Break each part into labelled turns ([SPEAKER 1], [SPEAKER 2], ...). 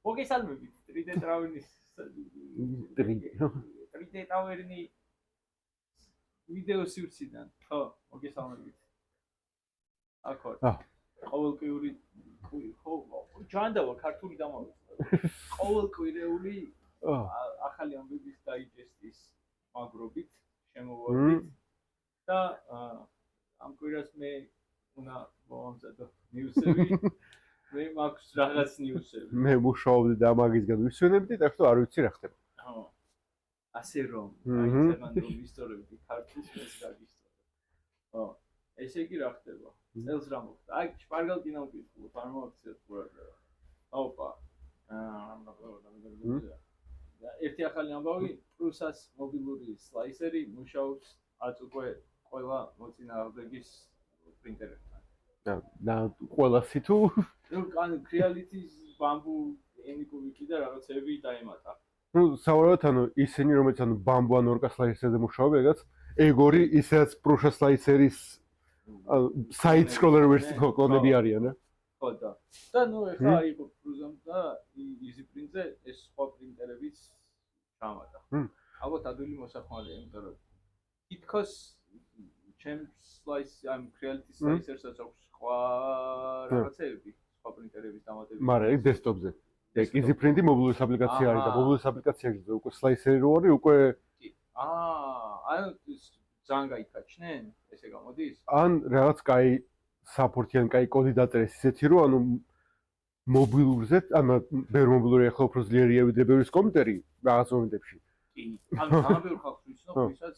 [SPEAKER 1] მოგესალმებით, ტრიდეტრავერნის ტრიდეტრავერნი ვიდეო სივრციდან. ხო, მოგესალმებით. აქ ვარ. ყოველკვირეული ხო, ჯანდავა ქართული დამავიწყდა. ყოველკვირეული ახალი ამბების დაიჯესტის მაგრობით, შემოვარდით და ამ კვირას მე უნდა მოვამზადო ნიუსები. მე მაქვს რაღაც ნიუსები.
[SPEAKER 2] მე მუშაობდი და მაგისგან ვისვენებდი, так что არ ვიცი რა ხდება.
[SPEAKER 1] ხო. ასე რომ, აიცემან რომ ვისწორებდი ქართულს ეს გაგისწორებ. ხო, ესე იგი რა ხდება? წელს რა მოხდა? აი, შპარგალკინა ვკითხულობ, არ მოაქციოთ ყურადღება. ოპა. ერთი ახალი ამბავი, პრუსას მობილური სლაისერი მუშაობს აწ უკვე ყველა მოწინააღმდეგის პრინტერებთან.
[SPEAKER 2] და ყველასი თუ
[SPEAKER 1] ანუ კრეალიტის ბამბუ ენიკოვიკი და რაღაცები დაემატა.
[SPEAKER 2] ну საუბრობთ ანუ ისინი რომელიც ანუ ბამბუ ან ორკა სლაისერზე მუშაობენ, ეგაც ეგორი ისეც პრუშა სლაისერის საიდ სკროლერ ვერსი კლონები არიან რა.
[SPEAKER 1] ხო და. და ნუ ეხლა იყო პრუზამ და იზი პრინტზე ეს სხვა პრინტერებიც ჩამატა. ალბათ ადვილი მოსახმარია, იმიტომ რომ თითქოს ჩემს სლაის ამ კრეალიტის სლაისერსაც აქვს სხვა რაღაცები, სხვა პრინტერების დამატებები.
[SPEAKER 2] მაგრამ ეგ დესკტოპზე. ეგ იზი პრინტი მობილური აპლიკაცია არის და მობილური აპლიკაციაზე უკვე სლაისერი რო არის, უკვე
[SPEAKER 1] ანუ ძალიან გაიქაჩნენ, ესე გამოდის?
[SPEAKER 2] ან რაღაც კაი საპორტიან კაი კოდი დაწერეს ისეთი რომ ანუ მობილურზე, ანუ ბევრ მობილური ახლა უფრო ძლიერია ვიდრე ბევრის კომპიუტერი რაღაც მომენტებში.
[SPEAKER 1] კი, ანუ ძალიან ბევრ ხალხს ვიცნობ, ვისაც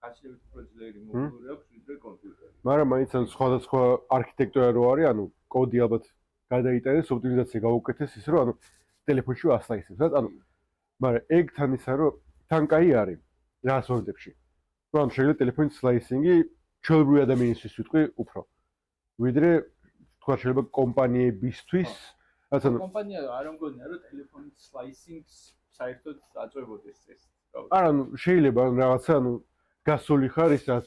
[SPEAKER 1] გაცილებით უფრო ძლიერი მობილური აქვს ვიდრე კომპიუტერი.
[SPEAKER 2] მაგრამ მაინც ან სხვადასხვა არქიტექტურა რო არის, ანუ კოდი ალბათ გადაიტანეს, ოპტიმიზაცია გაუკეთეს ის რომ ანუ ტელეფონში ასლაისებს, რა? ანუ მაგრამ ეგ თან ისა რომ თან კაი არის რაღაც მომენტებში. რომ შეიძლება ტელეფონის სლაისინგი ჩვეულებრივი ადამიანისთვის ვიტყვი უფრო. ვიდრე თქვა შეიძლება კომპანიებისთვის, რაც ანუ
[SPEAKER 1] კომპანია არ ამგონია რომ ტელეფონის სლაისინგს საერთოდ აწვევოდეს ეს.
[SPEAKER 2] არა, ანუ შეიძლება რაღაცა ანუ გასული ხარ ის რაც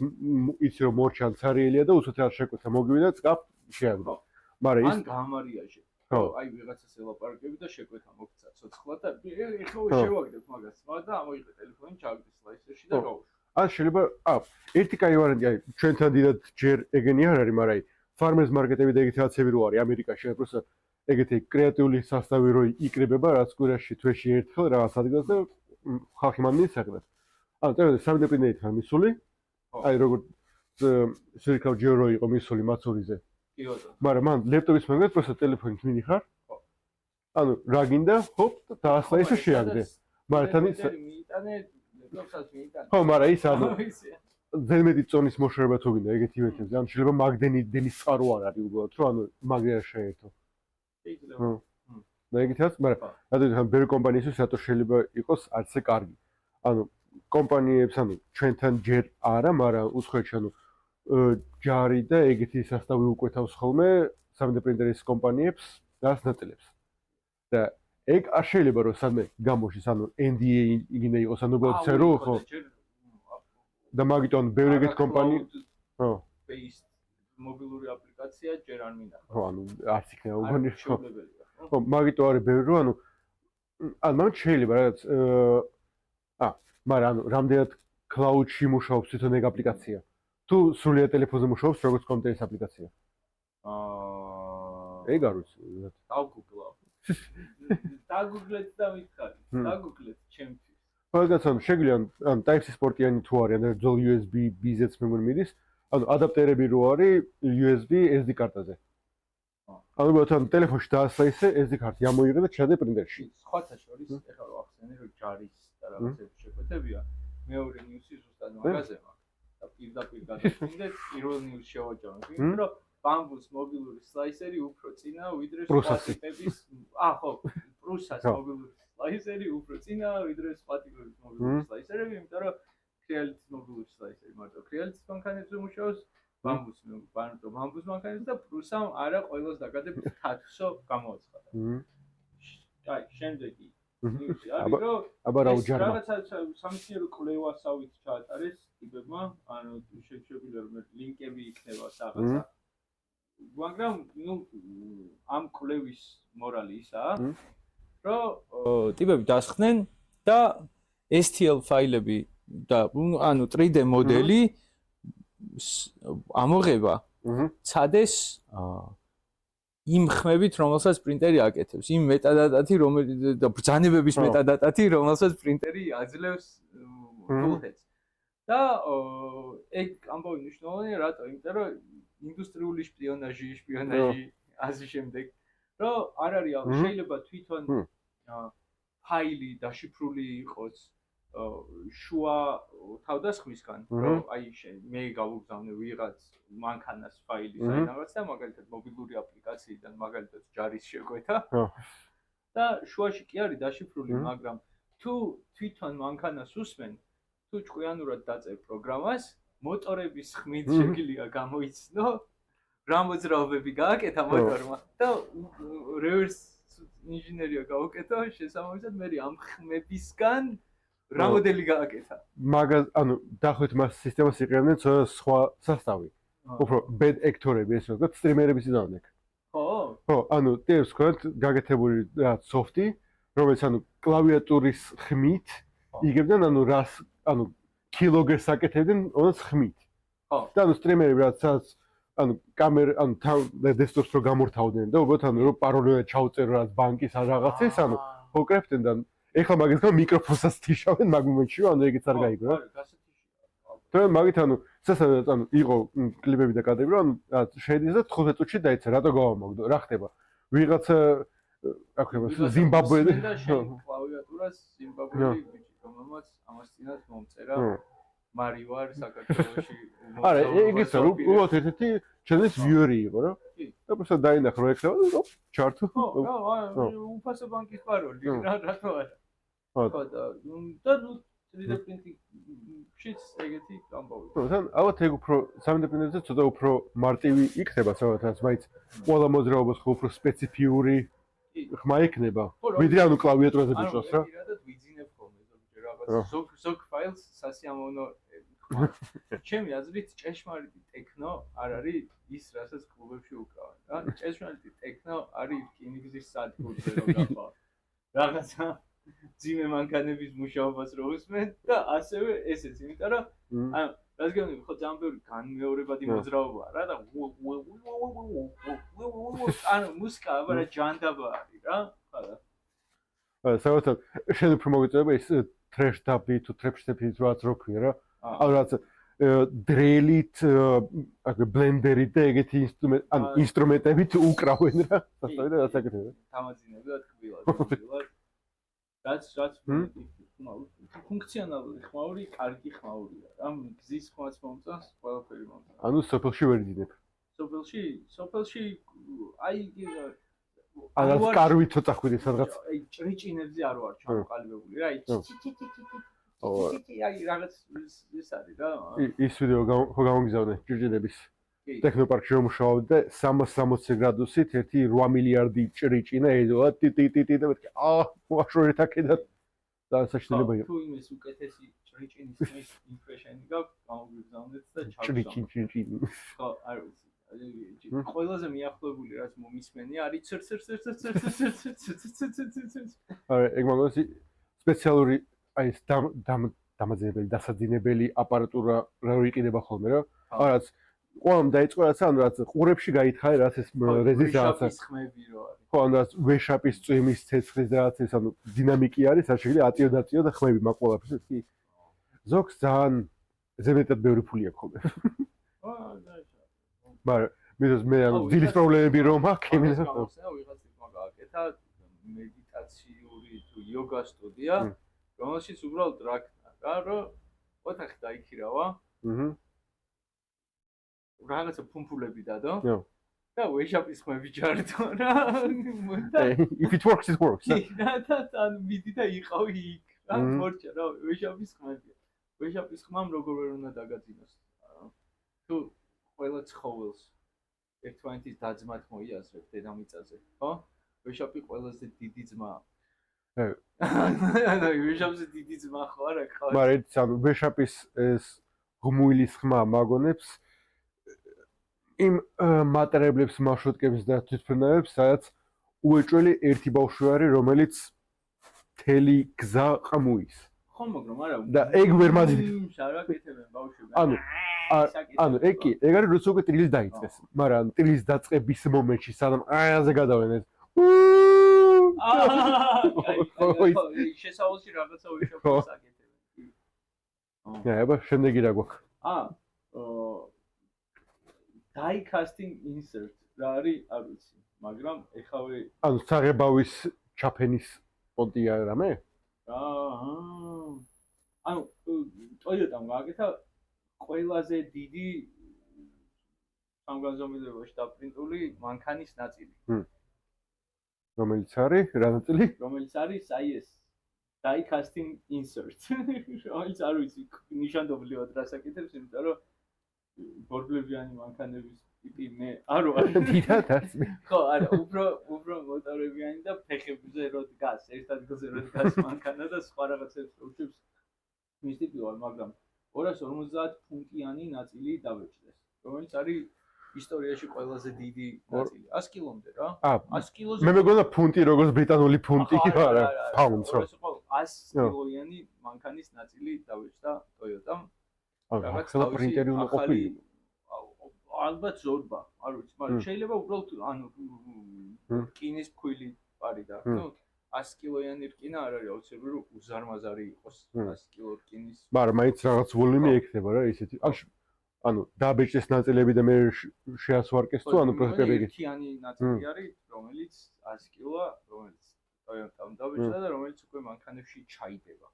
[SPEAKER 2] იცი რომ მორჩან ცარიელია და უცებ არ შეკვეთა მოგივიდა წკაფ შეაგდო. მაგრამ
[SPEAKER 1] ის ან გამარიაჟე. ხო, აი ვიღაცას ელაპარაკები და შეკვეთა მოგცა ცოცხლად და ეხლა შევაგდებ მაგას. მაგრამ ამოიღე ტელეფონი ჩააგდე სლაისერში და გავუშვა.
[SPEAKER 2] ან შეიძლება ერთი კაი ვარიანტი აი ჩვენთან დიდად ჯერ ეგენი არ არის, მაგრამ აი ფარმერს მარკეტები და ეგეთი რაღაცები რო არის ამერიკაში, просто ეგეთი კრეატიული სასტავი რო იკრიბება რაც კვირაში თვეში ერთხელ რაღაც ადგილას და ხალხი მან მიისახება. ანუ წერდა 3D პრინტერით მისული. აი როგორც სირკავ ჯერო იყო მისული მაცურიზე.
[SPEAKER 1] კი ბატონო.
[SPEAKER 2] მაგრამ მან ლეპტოპის მაგალითად просто ტელეფონით მინიხარ. ხო. ანუ რა გინდა, ჰოპ და დაასლაისო შეაგდე. მაგრამ თან ის
[SPEAKER 1] მიიტანე ლეპტოპსაც მიიტანე.
[SPEAKER 2] ხო, მაგრამ ის ანუ ზედმეტი წონის მოშორება თუ გინდა ეგეთი ივენთებზე, ანუ შეიძლება მაგდენი წყარო არ არის უბრალოდ, რომ ანუ მაგდე არ შეერთო.
[SPEAKER 1] შეიძლება.
[SPEAKER 2] და ეგეთაც, მაგრამ რადგან ბევრი კომპანიისთვის რატო შეიძლება იყოს არც ესე კარგი. ანუ კომპანიებს, ანუ ჩვენთან ჯერ არა, მაგრამ უცხოეთში ანუ ჯარი და ეგეთი სასტავი უკვეთავს ხოლმე 3D პრინტერის კომპანიებს და ნაწილებს. და ეგ არ შეიძლება რომ სადმე გამოშის, ანუ NDA იგინდა იყოს, ანუ უბრალოდ წერო, ხო? და მაგიტომ ბევრი ეგეთი კომპანია, ხო,
[SPEAKER 1] based მობილური აპლიკაცია ჯერ არ მინახავს.
[SPEAKER 2] ხო, ანუ არც იქნება უგონი, ხო. ხო, მაგიტომ არის ბევრი რომ ანუ მაგრამ შეიძლება რაღაც მაგრამ ანუ რამდენად cloud-ში მუშაობს თვითონ ეგ აპლიკაცია. თუ სრულიად ტელეფონზე მუშაობს როგორც კომპიუტერის აპლიკაცია. ეგ არ ვიცი.
[SPEAKER 1] დაგუგლავ. დაგუგლეთ და მითხარი. დაგუგლეთ ჩემთვის.
[SPEAKER 2] მაგაც ანუ შეგვიძლია ან Type-C სპორტიანი თუ არის, ან ძველ USB-B-ზეც მეგონი მიდის. ანუ ადაპტერები რო არის USB SD კარტაზე. ანუ ბოთან ტელეფონში დაასლაისე SD კარტი ამოიღე და ჩადე პრინტერში.
[SPEAKER 1] სხვათა შორის ეხლა რო ახსენე რომ ჯარის და რაღაცების შეკვეთებია, მეორე ნიუსი ზუსტად მაგაზე მაქვს. და პირდაპირ გადავწყვიტე პირველ ნიუსს შევაჯამე, იმიტომ რომ ბამბუს მობილური სლაისერი უფრო წინა ვიდრე სხვა ტიპების ხო, პრუსას მობილური სლაისერი უფრო წინა ვიდრე სხვა ტიპების მობილური სლაისერები, იმიტომ რომ კრეალიტის მობილური სლაისერი მარტო კრეალიტის მანქანებზე მუშაობს, ბამბუს მანქანებზე და პრუსამ არა ყველას დაკადებ თათვსო გამოაცხადა. აი, შემდეგი ნიუსი არის რომ
[SPEAKER 2] აბა რა უჯარმა.
[SPEAKER 1] რაღაცა სამეცნიერო კვლევასავით ჩაატარეს ტიპებმა, ანუ შეგვიძლია რომ ლინკები იქნება რაღაცა. მაგრამ ნუ ამ კვლევის მორალი ისაა, რომ ტიპები დასხდნენ და STL ფაილები და ანუ 3D მოდელი ამოღება ცადეს იმ ხმებით, რომელსაც პრინტერი აკეთებს, იმ მეტადატათი, რომელიც და ბრძანებების მეტადატათი, რომელსაც პრინტერი აძლევს toolheads. და ეგ ამბავი მნიშვნელოვანია, რატო? იმიტომ რომ ინდუსტრიული შპიონაჟი, ასე შემდეგ, რომ არ არის შეიძლება თვითონ ფაილი დაშიფრული იყოს შუა თავდასხმისგან, რომ აი მე გავუგზავნე ვიღაც მანქანას ფაილი საინაღაც და მაგალითად მობილური აპლიკაციიდან მაგალითად ჯარის შეკვეთა და შუაში კი არის დაშიფრული, მაგრამ თუ თვითონ მანქანას უსმენ, თუ ჭკვიანურად დაწერ პროგრამას, მოტორების ხმით შეგვიძლია გამოიცნო რა მოძრაობები გააკეთა მოტორმა და reverse ინჟინერია გაუკეთო, შესაბამისად მე ამ ხმებისგან რა მოდელი გააკეთა.
[SPEAKER 2] მაგას ანუ დახვით მას სისტემას იყენებდნენ სხვა სასწავი. უფრო bad actor-ები ესე ვთქვათ, სტრიმერების ძავნეკ. ხო, ანუ ტიპს ვქოთ გაკეთებული რა სოფტი, რომელიც ანუ კლავიატურის ხმით იგებდნენ ანუ რას ანუ კილოგერს აკეთებდნენ ოღონდ ხმით.
[SPEAKER 1] ხო.
[SPEAKER 2] და ანუ სტრიმერები რაც ანუ კამერა ანუ დესკტოპს რო გამორთავდნენ და უბრალოდ ანუ რო პაროლად ჩაუწერო რა ბანკის ან რაღაცის ანუ ფოკრებდნენ და ეხლა მაგისგან მიკროფონსაც თიშავენ მაგ მომენტში ანუ ეგეც არ გაიგო რა. და მაგით ანუ შესაძლოა ანუ იყო კლიპები და კადრები რომ შედის და 15 წუთში დაიცა რატო გავამაგდო რა ხდება ვიღაცა აქ ხება ზიმბაბვე
[SPEAKER 1] და კლავიატურას ზიმბაბველი ბიჭი რომელმაც ამას წინათ მომწერა მარივარ საქართველოში
[SPEAKER 2] არა ეგეც უბრალოდ ერთ-ერთი ჩანს ვიუერი იყო რა და просто დაინახა რომ ეხება და ჩართო
[SPEAKER 1] უფასო ბანკის პაროლი რატო არა ხო და ნუ 3D printing-შიც ეგეთი ამბავი.
[SPEAKER 2] თან ალბათ ეგ უფრო 3D printing-ზე ცოტა უფრო მარტივი იქნება სადაც მაინც ყველა მოძრაობას ხო უფრო სპეციფიური ხმა იქნება. ვიდრე ანუ კლავიატურაზე ბიჭოს რა.
[SPEAKER 1] პირადად ვიძინებ ხოლმე ზოგჯერ რაღაც ზოგ ფაილს სასიამოვნო ჩემი აზრით ჭეშმარიტი ტექნო არ არის ის რასაც კლუბებში უკრავენ რა. ჭეშმარიტი ტექნო არის რკინიგზის სადგურზე რომ გახვალ. რაღაცა ძიმე მანქანების მუშაობას რო უსმენ და ასევე ესეც, იმიტომ რომ ანუ რას გეუბნები, ხო ძალიან ბევრი განმეორებადი მოძრაობაა რა და ანუ მუსიკა აბარა ჯანდაბა არის რა, ხარა.
[SPEAKER 2] საერთოდ შენ უფრო მოგიწევება ის trash dub-ი თუ trap step-ი რაც რო ქვია რა. ანუ რაც დრელით, აქ ბლენდერით და ეგეთი ინსტრუმენტებით უკრავენ რა. სასწავლი და რაც აკეთებენ.
[SPEAKER 1] თამაძინები და თბილად. რაც ფუნქციონალური ხმაური, კარგი ხმაურია რა. გზის ხმაც მომწონს, ყველაფერი მომწონს.
[SPEAKER 2] ანუ სოფელში ვერ იძინებ.
[SPEAKER 1] სოფელში აი
[SPEAKER 2] ანუ კარვით ცოტა ხვიდი სადღაც.
[SPEAKER 1] აი ჭრიჭინებზე არ ვარ ჩამოყალიბებული რა. აი რაღაც ის არის რა.
[SPEAKER 2] ის ვიდეო ხო გამოგიზავნე ჭრიჭინების ტექნოპარკში რომ მუშაობდი და 360 გრადუსით 1 მილიარდი ჭრიჭინა ედოა ტიტიტიტი და მეთქი ვაშორეთ აქედან და საშინელება იყო.
[SPEAKER 1] თუ იმის უკეთესი ჭრიჭინის ხმის იმპრეშენი გაქვს, გამოგიგზავნეთ და
[SPEAKER 2] ჭრიჭინჭინჭინი.
[SPEAKER 1] ხო, არ ვიცი. ყველაზე მიახლოებული რაც მომისმენია არის
[SPEAKER 2] არა, ეგ მაგას სპეციალური აი ეს დამაძინებელი, დასაძინებელი აპარატურა რა იყიდება ხოლმე რა. რაღაც ყველამ დაიწყო რაც ანუ რაც ყურებში გაითხარე რაც ეს რეზის რაღაცა
[SPEAKER 1] ხმები რო არის.
[SPEAKER 2] ხო, ანუ რაც ვეშაპის წვიმის ცეცხლის რაღაც ეს ანუ დინამიკი არის, არ შეიძლება ატიო დაწიო და ხმები მაგ ყველაფერს კი. ზოგს ძალიან ზემეთად ბევრი ფული აქვს ხოლმე. მაგრამ მე ანუ დილის პრობლემები რომ აქვს იმენა
[SPEAKER 1] ვიღაც მაგააკეთა მედიტაციური თუ იოგა სტუდია, რომელშიც უბრალოდ რაკნა რა, რომ ოთახი დაიქირავა. რაღაცა ფუმფულები დადო. და ვეშაპის ხმები ჯარდო რა.
[SPEAKER 2] If it works it works.
[SPEAKER 1] და მიდი და იყავი იქ. რა მორჩა რა ვეშაპის ხმებია. ვეშაპის ხმამ როგორ ვერ უნდა დაგაძინოს. თუ ყველა ცხოველს ერთმანეთის დაძმათ მოიაზრებ დედამიწაზე, ხო? ვეშაპი ყველაზე დიდი ძმაა. ანუ ვეშაპზე დიდი ძმა ხო არა ხარ?
[SPEAKER 2] მაგრამ ანუ ვეშაპის ეს ღმუილის ხმა მაგონებს იმ მატერებლებს, მარშრუტკებს და თვითმფრინავებს, სადაც უეჭველი ერთი ბავშვი არის, რომელიც მთელი გზა ყმუის.
[SPEAKER 1] ხო, მაგრამ არა.
[SPEAKER 2] და ეგ ვერ მაძიებს.
[SPEAKER 1] შარაკეთებენ ბავშვები.
[SPEAKER 2] ანუ ეგ კი, ეგ არის როცა უკვე ტრილის დაიწყეს, მაგრამ ტრილის დაწყების მომენტში სანამ ააზე გადავენ ეს.
[SPEAKER 1] შესავალში რაღაცა ვიშოქოს აკეთებენ.
[SPEAKER 2] აბა, შემდეგი რა გვაქვს?
[SPEAKER 1] Die casting insert რა არის, არ ვიცი, მაგრამ ეხავე
[SPEAKER 2] ანუ საღებავის ჩაფენის პონტია რამე?
[SPEAKER 1] ანუ Toyota-მ გააკეთა ყველაზე დიდი სამგანზომილებაში დაპრინტული მანქანის ნაწილი.
[SPEAKER 2] რომელიც არის რა ნაწილი?
[SPEAKER 1] რომელიც არის ეს Die casting insert. რომელიც არ ვიცი ნიშანდობლივად რას აკეთებს, იმიტომ რომ ბორბლებიანი მანქანების ტიპი მე არ ვარ.
[SPEAKER 2] დიდად არის.
[SPEAKER 1] ხო, არა, უფრო მოწარებიანი და ფეხებზე რო დგას, ერთ ადგილზე რო დგას მანქანა და სხვა რაღაცებს უშვებს მის ტიპი ვარ, მაგრამ 250 ფუნტიანი ნაწილი დაბეჭდეს, რომელიც არის ისტორიაში ყველაზე დიდი ნაწილი. 100 კილომდე რა. 100 კილოზე.
[SPEAKER 2] მე მეგონა ფუნტი როგორც ბრიტანული ფუნტი არა, პაუნდს რო.
[SPEAKER 1] 100 კილოიანი მანქანის ნაწილი დაბეჭდა Toyota-მ.
[SPEAKER 2] რაღაც პრინტერი უნდა ყოფილიყო.
[SPEAKER 1] ალბათ ზორბა, არ ვიცი, მაგრამ შეიძლება უბრალოდ ანუ რკინის ფქვილი პარიდა. ნუ 100 კილოიანი რკინა არ არის აუცილებელი რომ უზარმაზარი იყოს 100 კილო რკინის.
[SPEAKER 2] მაგრამ მაინც რაღაც ვოლუმი ექნება რა ისეთი. ანუ დაბეჭდეს ნაწილები და მე შეასვარკეს თუ ანუ პროცესები იგი.
[SPEAKER 1] ერთიანი ნაწილი არის, რომელიც 100 კილოა, რომელიც Toyota-მ დაბეჭდა და რომელიც უკვე მანქანებში ჩაიდება.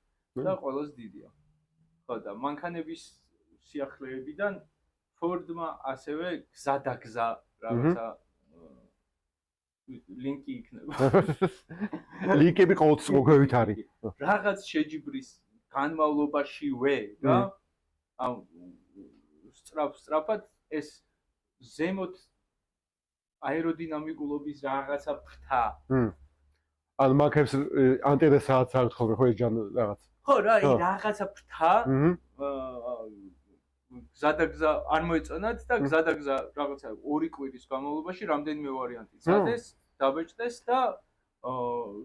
[SPEAKER 1] და ყველაზე დიდია. ხო და მანქანების სიახლეებიდან Ford-მა ასევე გზადაგზა რაღაცა ლინკი იქნება.
[SPEAKER 2] ლინკები ყოველთვის არის.
[SPEAKER 1] რაღაც შეჯიბრის განმავლობაშივე რა. ანუ სწრაფად ეს ზემოთ აეროდინამიკულობის რაღაცა ფრთა.
[SPEAKER 2] ანუ მანქანებს ანტენასაც აქვს ხოლმე ხო ეს ჯან რაღაც.
[SPEAKER 1] ხო რა, რაღაცა ფრთა. გზადაგზა არ მოეწონათ და გზადაგზა რაღაცა 2 კვირის განმავლობაში რამდენიმე ვარიანტი წადეს, დაბეჭდეს და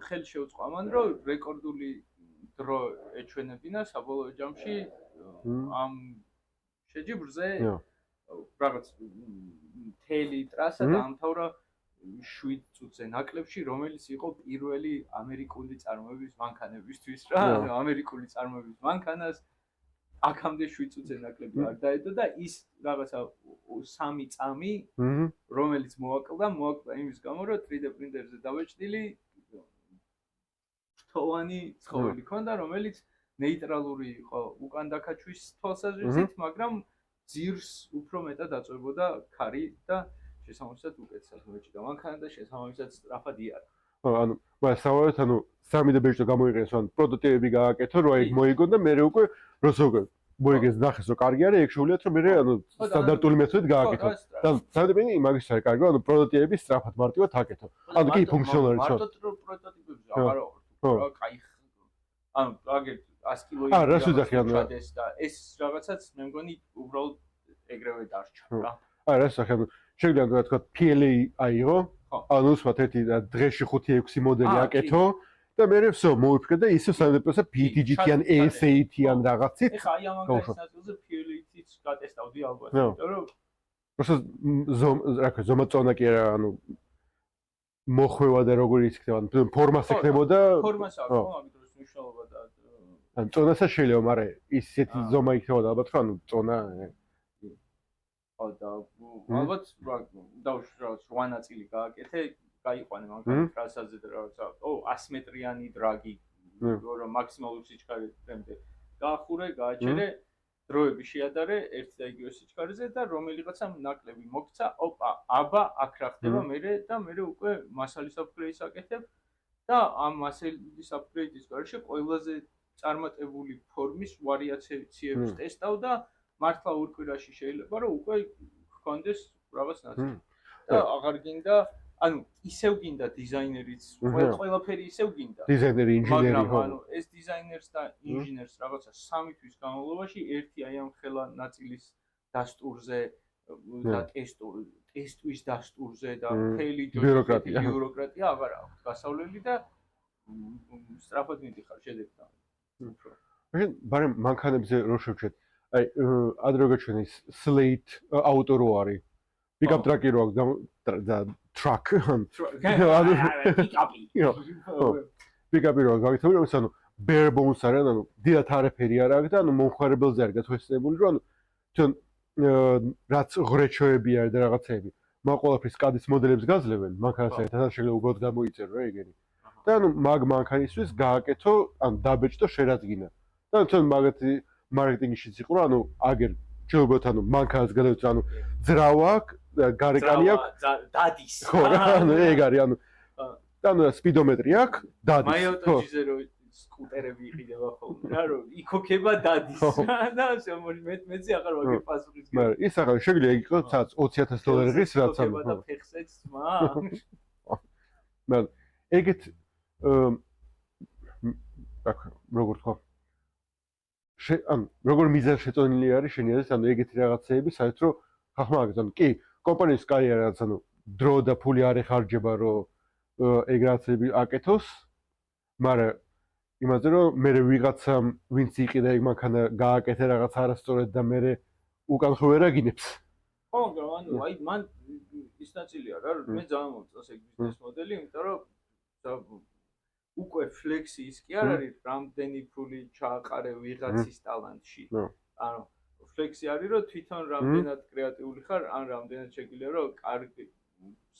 [SPEAKER 1] ხელი შეუწყო ამან რომ რეკორდული დრო ეჩვენებინა საბოლოო ჯამში ამ შეჯიბრზე რაღაც მთელი ტრასა დაამთავრა 7 წუთზე ნაკლებში, რომელიც იყო პირველი ამერიკული წარმოების მანქანებისთვის რა, ამერიკული წარმოების მანქანას აქამდე 7 წუთზე ნაკლები არ დაედო და ის რაღაცა 3 წამი რომელიც მოაკლდა იმის გამო რომ 3D პრინტერზე დაბეჭდილი ფრთოვანი ცხოველი ქონდა რომელიც ნეიტრალური იყო უკან დაქაჩვის თვალსაზრისით, მაგრამ ძირს უფრო მეტად აწვებოდა ქარი და შესაბამისად უკეთესად მოეჭიდა მანქანა და შესაბამისად სწრაფად იარა.
[SPEAKER 2] ანუ მაგრამ საერთოდ ანუ 3D ბეჭდო გამოიყენეს, ანუ პროტოტიპები გააკეთო, რომ ეგ მოიგონ და მე უკვე როცა მოიგეს ნახეს რომ კარგი არის, ეგ შეუძლიათ რომ მე ანუ სტანდარტული მეთოდით გააკეთო. და 3D ბეჭდი იმagis არის კარგი, ანუ პროტოტიპები სწრაფად მარტივად აკეთო. ანუ კი ფუნქციონალური ხო?
[SPEAKER 1] მარტო პროტოტიპებზე აღარ ვარ. კაი. ანუ აგერ 100 კილოი
[SPEAKER 2] რას ვიძახი ანუ
[SPEAKER 1] ეს რაღაცაც მე მგონი უბრალოდ ეგრევე დარჩა რა.
[SPEAKER 2] რას ვიძახი ანუ შეგვიძლია თქვა PLA აიღო, ანუ სხვათ ერთი დღეში 5-6 მოდელი აკეთო და მე ვსო მოვიფიქრე და ისე 100% PDG-იან SA-იან რაღაცით.
[SPEAKER 1] ეხა აი ამ მაგალითს ნაწილზე PLA-იც გატესტავდი ალბათ, იმიტომ რომ
[SPEAKER 2] просто ზომაწონა კი არა, ანუ მოხვევა და როგორი იქნება, ანუ ფორმას ექნებოდა.
[SPEAKER 1] ფორმას აქვს, ხო, ამიტომ ის მნიშვნელობა და
[SPEAKER 2] ანუ წონასაც შეიძლება, მაგრამ ისეთი ზომა იქნებოდა ალბათ, რომ ანუ წონა
[SPEAKER 1] ხო და ალბათ დავუშვი რაღაც 8 ნაწილი გააკეთე, გაიყვანე მანქანა ტრასაზე და რაღაცა 100 მეტრიანი დრაგი, რომ მაქსიმალური სიჩქარემდე გაახურე, გააჩერე, დროები შეადარე ერთ და იგივე სიჩქარეზე და რომელიღაცა ნაკლები მოგცა, ოპა, აბა აქ რა ხდება მერე და მერე უკვე მასალის აპგრეიდს აკეთებ და ამ მასალის აპგრეიდის გარშე ყველაზე წარმატებული ფორმის ვარიაციებს ტესტავ და მართლა ორ კვირაში შეიძლება რომ უკვე გქონდეს რაღაც ნაწილი. და აღარ გინდა, ანუ ისევ გინდა დიზაინერიც, ყველაფერი ისევ გინდა.
[SPEAKER 2] დიზაინერი, ინჟინერი ხო.
[SPEAKER 1] ანუ ეს დიზაინერს და ინჟინერს რაღაცა 3 თვის განმავლობაში ერთი აი ამ ხელა ნაწილის დასტურზე და ტესტვის დასტურზე და მთელი ბიუროკრატია აღარ აქვს გასავლელი და სწრაფად მიდიხარ შედეგთან. უფრო.
[SPEAKER 2] მაშინ ბარემ მანქანებზე რო შევჩეთ. აი ადრე რო გაჩვენე ის Slate auto რო არის. Pickup truck-ი რო აქვს და truck. Pickup-ი რო აქვს, გაგიცნობ რომ ანუ bare bones არის, ანუ დიდად არაფერი არ აქვს და ანუ მომხმარებელზე არის გათვალისწინებული, რომ ანუ თვითონ რაც ღრეჩოები არის და რაღაცეები. მაგ ყველაფრის კადის მოდელებს გაძლევენ, მანქანას ერთად შეიძლება უბრალოდ გამოიწერო რა ეგენი. და ანუ მაგ მანქანისთვის გააკეთო, ანუ დაბეჭდო შერაძგინა. და თვითონ მაგათი მარკეტინგშიც იყო, რომ ანუ აგერ შეიძლება ანუ მანქანას გადავწერ, ანუ ძრავა აქვს, გარეკანი აქვს,
[SPEAKER 1] დადის.
[SPEAKER 2] ხო რა, ანუ ეგ არის, ანუ და ანუ სპიდომეტრი აქვს, დადის.
[SPEAKER 1] მაიოტოჯიზე რო სკუტერები იყიდება ხოლმე რა, რომ იქოქება დადის. და მეც აღარ ვაგებ პასუხის.
[SPEAKER 2] მაგრამ ის ახლა შეიძლება ეგ იყოს სადაც $20,000 რაც
[SPEAKER 1] ანუ და ფეხსეც ძმა.
[SPEAKER 2] მაგრამ ეგეთ აქ როგორ თქვა ანუ როგორ მიზანი შეწონილი არის შენი აზრით ანუ ეგეთი რაღაცეები საერთოდ ხახმა აგეთ ანუ კი კომპანიის კაი არის რაც ანუ დრო და ფული არ ეხარჯება რომ ეგ რაღაცები აკეთოს მაგრამ იმაზე რომ მე ვიღაცამ ვინც იყიდა ეგ მანქანა გააკეთე რაღაც არასწორად და მე უკან ხო ვერ აგინებს
[SPEAKER 1] ხო მაგრამ ანუ აი მან ის ნაწილია რა მე ძალიან მომწონს ეგ ბიზნეს მოდელი იმიტომ რომ უკვე ფლექსი ის კი არ არის რამდენი ფული ჩააყარე ვიღაცის ტალანტში. ანუ ფლექსი არის რომ თვითონ რამდენად კრეატიული ხარ, ან რამდენად შეგიძლია რომ კარგი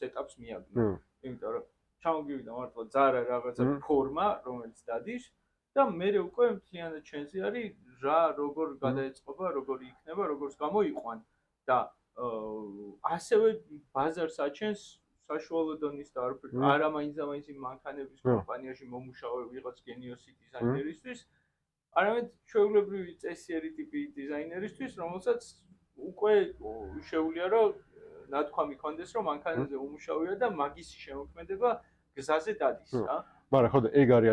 [SPEAKER 1] სეტაპს მიაგნო. იმიტომ რომ ჩამოგივიდა მართლა ძარა რაღაცა ფორმა, რომელიც დადის და მე უკვე მთლიანად ჩვენზე არის რა როგორ გადაეწყობა, როგორ იქნება, როგორ გამოიყვან და ასევე ბაზარს აჩენს საშუალო დონის და არა მაინც იმ მანქანების კომპანიაში მომუშავე ვიღაც გენიოსი დიზაინერისთვის, არამედ ჩვეულებრივი წესიერი ტიპი დიზაინერისთვის, რომელსაც უკვე შეუძლია რომ ნათქვამი ქონდეს, რომ მანქანაზე უმუშავეა და მაგის შემოქმედება გზაზე დადის რა.
[SPEAKER 2] მაგრამ ხო და ეგ არის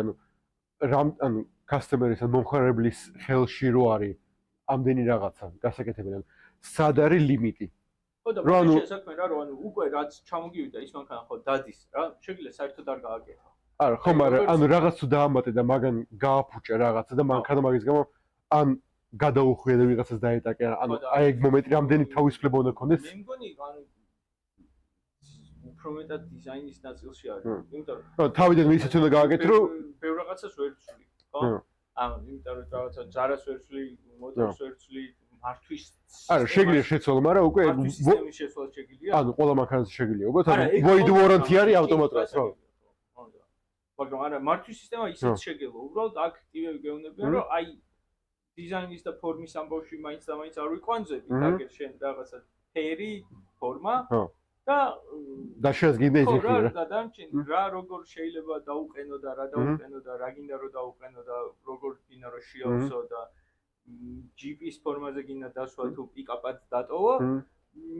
[SPEAKER 2] ანუ კასტომერის ან მომხმარებლის ხელში რო არის ამდენი რაღაცა გასაკეთებელი. სად არის ლიმიტი?
[SPEAKER 1] ხო და მაგის საქმე რა რომ ანუ უკვე რაც ჩამოგივიდა ის მანქანა ხო დადის რა შეგვიძლია საერთოდ არ გააკეთო
[SPEAKER 2] არა ხო მაგრამ ანუ რაღაც თუ დაამატე და მაგან გააფუჭე რაღაცა და მანქანა მაგის გამო ან გადაუხვია და ვიღაცას დაეტაკე ანუ აი ეგ მომენტი რამდენი თავისუფლება უნდა ქონდეს
[SPEAKER 1] მე მგონი ანუ უფრო მეტად დიზაინის ნაწილში არის იმიტომ
[SPEAKER 2] რომ თავიდან ისეთ უნდა გააკეთო რომ
[SPEAKER 1] ბევრ რაღაცას ვერ ვცვლი ხო ანუ იმიტომ რომ რაღაცა ძარას ვერ ვცვლი მოტორს ვერ ვცვლი მართვის
[SPEAKER 2] არა შეგვიძლია შეცვალო მაგრამ უკვე
[SPEAKER 1] სისტემის შეცვალა შეგვიძლია
[SPEAKER 2] ანუ ყველა მანქანაზე შეგვიძლია უბრალოდ void warranty არის ავტომატურად ხო
[SPEAKER 1] მაგრამ არა მართვის სისტემა ისიც შეგელო უბრალოდ აქტივები გეუბნებიან რომ აი დიზაინის და ფორმის ამბავში მაინც და მაინც არ ვიყვანძები აგერ შენ რაღაცა ფერი ფორმა და
[SPEAKER 2] შეგინდა იზიქი
[SPEAKER 1] რა დამჩენ რა როგორ შეიძლება დაუყენო და რა დაუყენო და რა გინდა რომ დაუყენო და როგორ გინდა რომ შეავსო და GP-ის ფორმაზე გინდა დასვა თუ პიკაპად დატოვო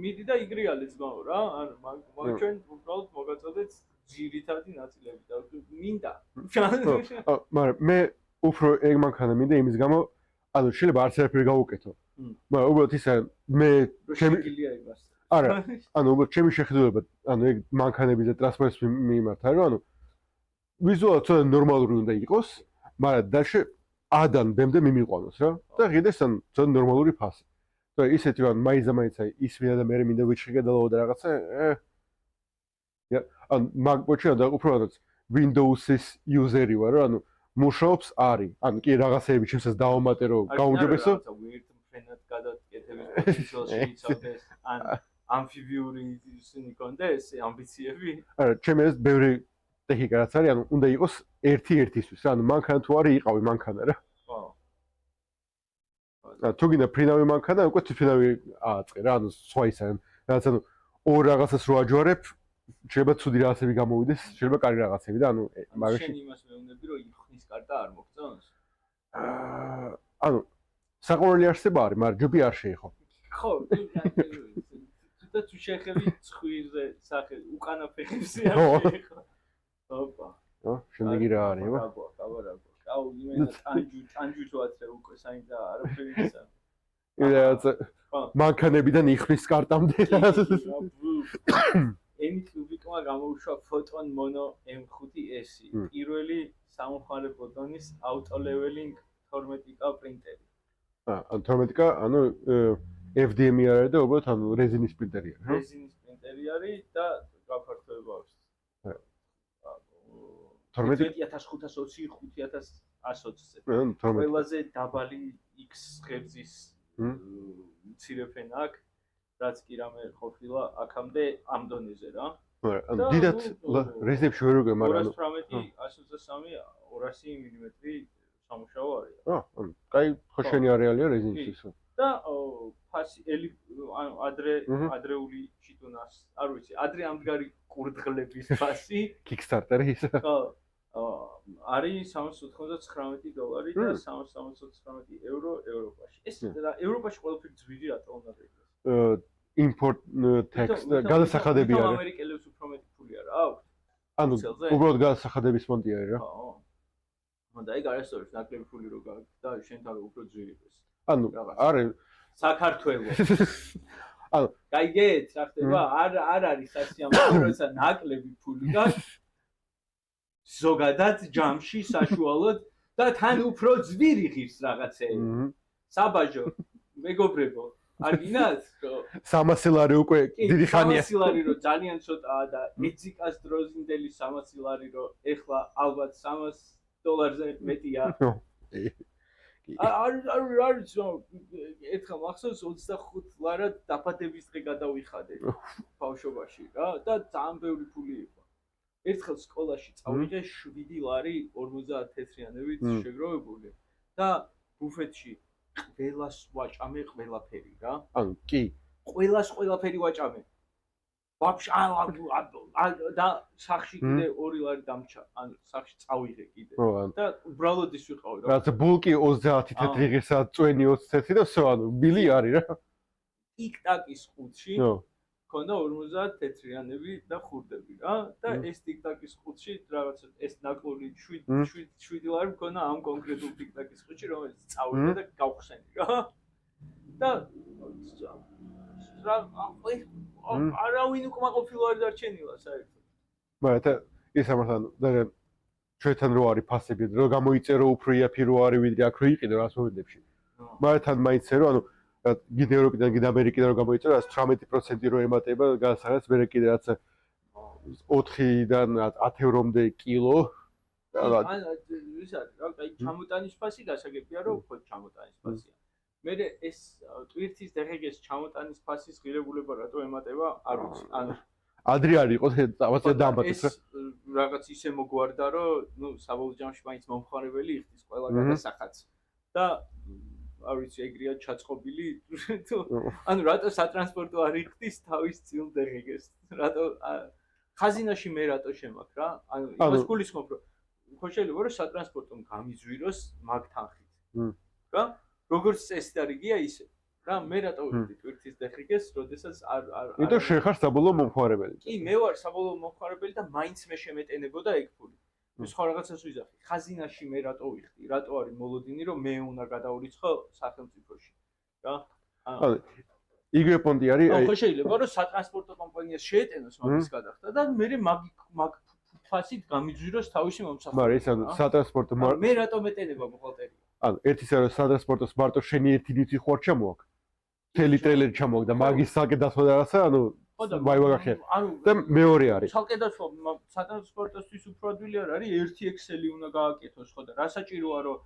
[SPEAKER 1] მიდი და იგრიალე ძმაო რა ანუ მაგ ჩვენ უბრალოდ მოგაწოდეთ ძირითადი ნაწილები და მინდა
[SPEAKER 2] მაგრამ მე უფრო ეგ მანქანა მინდა იმის გამო ანუ შეიძლება არც ერთფერი გავუკეთო მაგრამ უბრალოდ ისა მე
[SPEAKER 1] შემიძლია იმას
[SPEAKER 2] არა ანუ უბრალოდ ჩემი შეხედულება ანუ ეგ მანქანების და ტრანსპორტის მიმართ არის რომ ანუ ვიზუალურად ცოტა ნორმალური უნდა იყოს მაგრამ დაშე ადან ბემდე მიმიყვანოს რა და ღირდეს ან ძალიან ნორმალური ფასი. და ისეთი რომ მაინც აი ის ვიდა და მე მინდა ვიჩხი გადალავა და რაღაცა ან მაგბოჩი და უბრალოდ Windows-ის იუზერი ვარ რა ანუ მუშაობს არის. ან კი რაღაცეები ჩემსაც დავამატე რომ გაუმჯობესო.
[SPEAKER 1] ვირტმფრენად გადაკეთების პოტენციალში იცავდეს ან ამფიბიური ისინი კონდეს ამბიციები.
[SPEAKER 2] არა ჩემი ეს ბევრი ტექნიკა რაც არის ანუ უნდა იყოს ერთ-ერთისთვის რა ანუ მანქანა თუ არის იყავი მანქანა რა
[SPEAKER 1] ხო
[SPEAKER 2] თუ გინდა ფრინავი მანქანა უკვე თვითონავი ააწყე რა ანუ სხვა ის არის რაც ანუ ორ რაღაცას რო აჯვარებ შეიძლება ცუდი რაღაცები გამოვიდეს შეიძლება კარგი რაღაცები და ანუ
[SPEAKER 1] მაგაში შენ იმას მეუბნები რომ იხნის კარტა არ მოგწონს
[SPEAKER 2] ანუ საყურელი არსება არის მაგრამ ჯობი არ შეიხო
[SPEAKER 1] ხო და თუ შეხები ცხვირზე სახე უკანა ფეხებზე არ შეიხო ოპა.
[SPEAKER 2] შემდეგი რა არის, აბა?
[SPEAKER 1] აბა. აუ, იმენა ტანჯუ თუ აცრე უკვე საინდა არაფერი ისა.
[SPEAKER 2] იდეაც მანქანებიდან იხმის კარტამდე.
[SPEAKER 1] ენი კუბიკმა გამოუშვა ფოტონ მონო M5S. პირველი სამხარებლო დონის auto-leveling 12K პრინტერი.
[SPEAKER 2] ან 12K, ანუ FDM-ი არ არის და უბრალოდ ანუ რეზინის პრინტერი არის, ხო?
[SPEAKER 1] რეზინის პრინტერი არის და გაფართოება აქვს. 12520 5120-ზე. ყველაზე დაბალი X ღერძის მცირე ფენა აქვს, რაც კი რამე ყოფილა აქამდე ამ დონეზე რა.
[SPEAKER 2] ანუ დიდად რეზინებში ვერ უკვე, მაგრამ
[SPEAKER 1] 218 123 200 მმ სამუშაო არის.
[SPEAKER 2] ანუ კაი ხოშენი არეალია რეზინისთვის.
[SPEAKER 1] და ფასი ანუ ადრეული შიტუნას, არ ვიცი, ადრე ამდგარი კურდღლების ფასი
[SPEAKER 2] Kickstarter-ი ის.
[SPEAKER 1] ხო. არის $399 და €379 ევროპაში. ეს ევროპაში ყველაფერი ძვირი რატო უნდა იყოს?
[SPEAKER 2] Import tax გადასახადებია რა.
[SPEAKER 1] ამერიკელებს უფრო მეტი ფული არა აქვს?
[SPEAKER 2] ანუ უბრალოდ გადასახადების ფონდი არის რა.
[SPEAKER 1] ხო. მაგრამ აი გარესწორებს ნაკლები ფული რო გაქვს და შენ თავი უფრო ძვირი იყოს.
[SPEAKER 2] ანუ არის
[SPEAKER 1] საქართველოს. ანუ გაიგეთ, რა ხდება? არ არის სასიამოვნო, როცა ნაკლები ფული გაქვს ზოგადად ჯამში საშუალოდ და თან უფრო ძვირი ღირს რაღაცეები. საბაჟო, მეგობრებო, არ გინათ, რომ
[SPEAKER 2] 300 ლარი უკვე დიდი ხანია.
[SPEAKER 1] 300 ლარი რომ ძალიან ცოტაა და ეძიკას დროზინდელი 300 ლარი რომ ეხლა ალბათ $300-ზე მეტია. არის რომ ერთხელ მახსოვს 25 ლარად დაბადების დღე გადავიხადე ბავშვობაში რა და ძალიან ბევრი ფული იყო. ერთხელ სკოლაში წავიღე 7 ლარი 50 თეთრიანებით შეგროვებული და ბუფეტში ყველას ვაჭამე ყველაფერი რა.
[SPEAKER 2] ანუ კი,
[SPEAKER 1] ყველაფერი ვაჭამე. ვაფშე და სახში კიდე 2 ლარი დამჭა. ანუ სახში წავიღე კიდე. და უბრალოდ ის ვიყავი რა.
[SPEAKER 2] რაც ბულკი 30 თეთრი ღირსა, წვენი 20 თეთრი და всё, ანუ ბილი არის რა.
[SPEAKER 1] ტიკ-ტაკის ხუთში ქონდა 50 თეთრიანები და ხურდები რა და ეს ტიკ-ტაკის ხუთში რაღაცა ეს ნაკლული 7 ლარი მქონდა ამ კონკრეტულ ტიკ-ტაკის ხუთში რომელიც წავიღე და გავხსენი რა და არავინ უკმაყოფილო არ დარჩენილა საერთოდ.
[SPEAKER 2] მაგრამ ეს ამასთან და ჩვენთან რო არის ფასები, რო გამოიწერო უფრო იაფი რო არის ვიდრე აქ რო იყიდო რას მომენტებში. მაგრამ მაინც ერო ანუ კიდე ევროპიდან, კიდე ამერიკიდან რო გამოიწერო, 18% რო ემატება გადასახადებს, მერე კიდე რაც 4-დან 10 ევრომდე კილო.
[SPEAKER 1] ანუ ის არის რა, აი ჩამოტანის ფასი გასაგებია რომ უფრო ჩამოტანის ფასია. მერე ეს ტვირთის დაღეგეს ჩამოტანის ფასის ღირებულება რატო ემატება, არ ვიცი. ანუ
[SPEAKER 2] ადრე არ იყო დავაცე დამატეს რა.
[SPEAKER 1] რაღაც ისე მოგვარდა რომ ნუ საბოლოო ჯამში მაინც მომხარებელი იხდის ყველა გადასახადს. და არ ვიცი ეგრეა ჩაწყობილი ანუ რატო სატრანსპორტო არ იხდის თავის წილ დაღეგეს რატო ხაზინაში მე რატო შემაქ რა ანუ იმას გულისხმობ რომ ხო შეიძლება რომ სატრანსპორტომ გამიზვიროს მაგ თანხით რა როგორც წესდარიგია ისე რა მე რატო ვიხდი ტვირთის დაღეგეს როდესაც არ
[SPEAKER 2] იმიტომ შეხარ საბოლოო მომხარებელი
[SPEAKER 1] კი მე ვარ საბოლოო მომხარებელი და მაინც მე შემეტენებოდა ეგ ფული ეს ხო რაღაცას ვიზახი. ხაზინაში მე რატო ვიხდი? რატო არის მოლოდინი რომ მე უნდა გადავრიცხო სახელმწიფოში? რა?
[SPEAKER 2] ანუ იგივე პონტი არის.
[SPEAKER 1] აი ხო შეიძლება რომ სატრანსპორტო კომპანიას შეეტენოს მაგის გადახდა და მე მაგ ფასით გამიძვიროს თავისი მომსახურება.
[SPEAKER 2] მაგრამ ეს ანუ სატრანსპორტო
[SPEAKER 1] მე რატო მეტენება ბუხალტერია?
[SPEAKER 2] ანუ ერთის არა სატრანსპორტოს მარტო შენი ერთი ნივთი ხوار ჩამოაქვს. მთელი ტრეილერი ჩამოაქვს და მაგის საკე დათვა და რაღაცა ანუ ვაივაგახია. და მეორე არის.
[SPEAKER 1] ცალკე დათვა სატრანსპორტოსთვის უფრო ადვილი არ არის ერთი Excel-ი უნდა გააკეთოს ხო და რა საჭიროა რომ